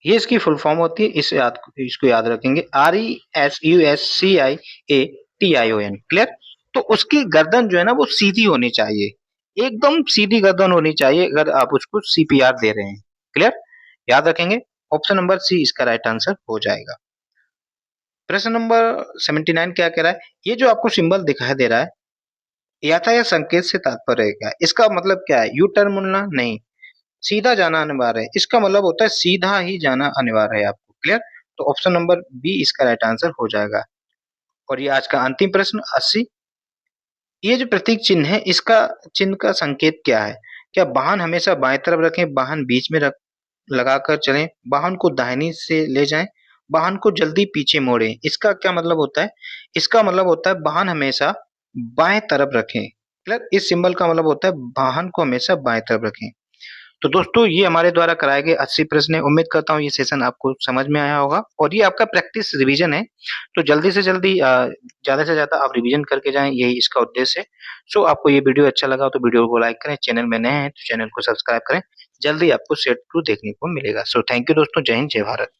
ये इसकी फुल फॉर्म होती है। इसको याद रखेंगे, RESUSCIATION। क्लियर? तो उसकी गर्दन जो है ना वो सीधी होनी चाहिए, एकदम सीधी गर्दन होनी चाहिए अगर आप उसको सीपीआर दे रहे हैं। क्लियर? याद रखेंगे, ऑप्शन नंबर सी इसका राइट आंसर हो जाएगा। प्रश्न नंबर 79 क्या कह रहा है? ये जो आपको सिंबल दिखाई दे रहा है, यातायात संकेत से तात्पर्य क्या है? इसका मतलब क्या है? यू टर्न मुड़ना नहीं, सीधा जाना अनिवार्य है। इसका मतलब होता है सीधा ही जाना अनिवार्य है आपको। क्लियर? तो ऑप्शन नंबर बी इसका राइट आंसर हो जाएगा। और ये आज का अंतिम प्रश्न 80, ये जो प्रतीक चिन्ह है इसका चिन्ह का संकेत क्या है? क्या वाहन हमेशा बाएं तरफ रखें, वाहन बीच में रख लगाकर चलें, वाहन को दाहिनी से ले जाएं, वाहन को जल्दी पीछे मोड़ें? इसका क्या मतलब होता है? इसका मतलब होता है वाहन हमेशा बाएं तरफ रखें। क्लियर? इस सिंबल का मतलब होता है वाहन को हमेशा बाएं तरफ रखें। तो दोस्तों ये हमारे द्वारा कराए गए 80 प्रश्न हैं। उम्मीद करता हूँ ये सेशन आपको समझ में आया होगा और ये आपका प्रैक्टिस रिवीजन है। तो जल्दी से जल्दी ज़्यादा से ज़्यादा आप रिवीजन करके जाएँ, यही इसका उद्देश्य है। सो आपको ये वीडियो अच्छा लगा हो तो वीडियो को लाइक करें, चैनल में नए हैं तो चैनल को सब्सक्राइब करें। जल्दी आपको सेट 2 देखने को मिलेगा। सो थैंक यू दोस्तों, जय हिंद, जय भारत।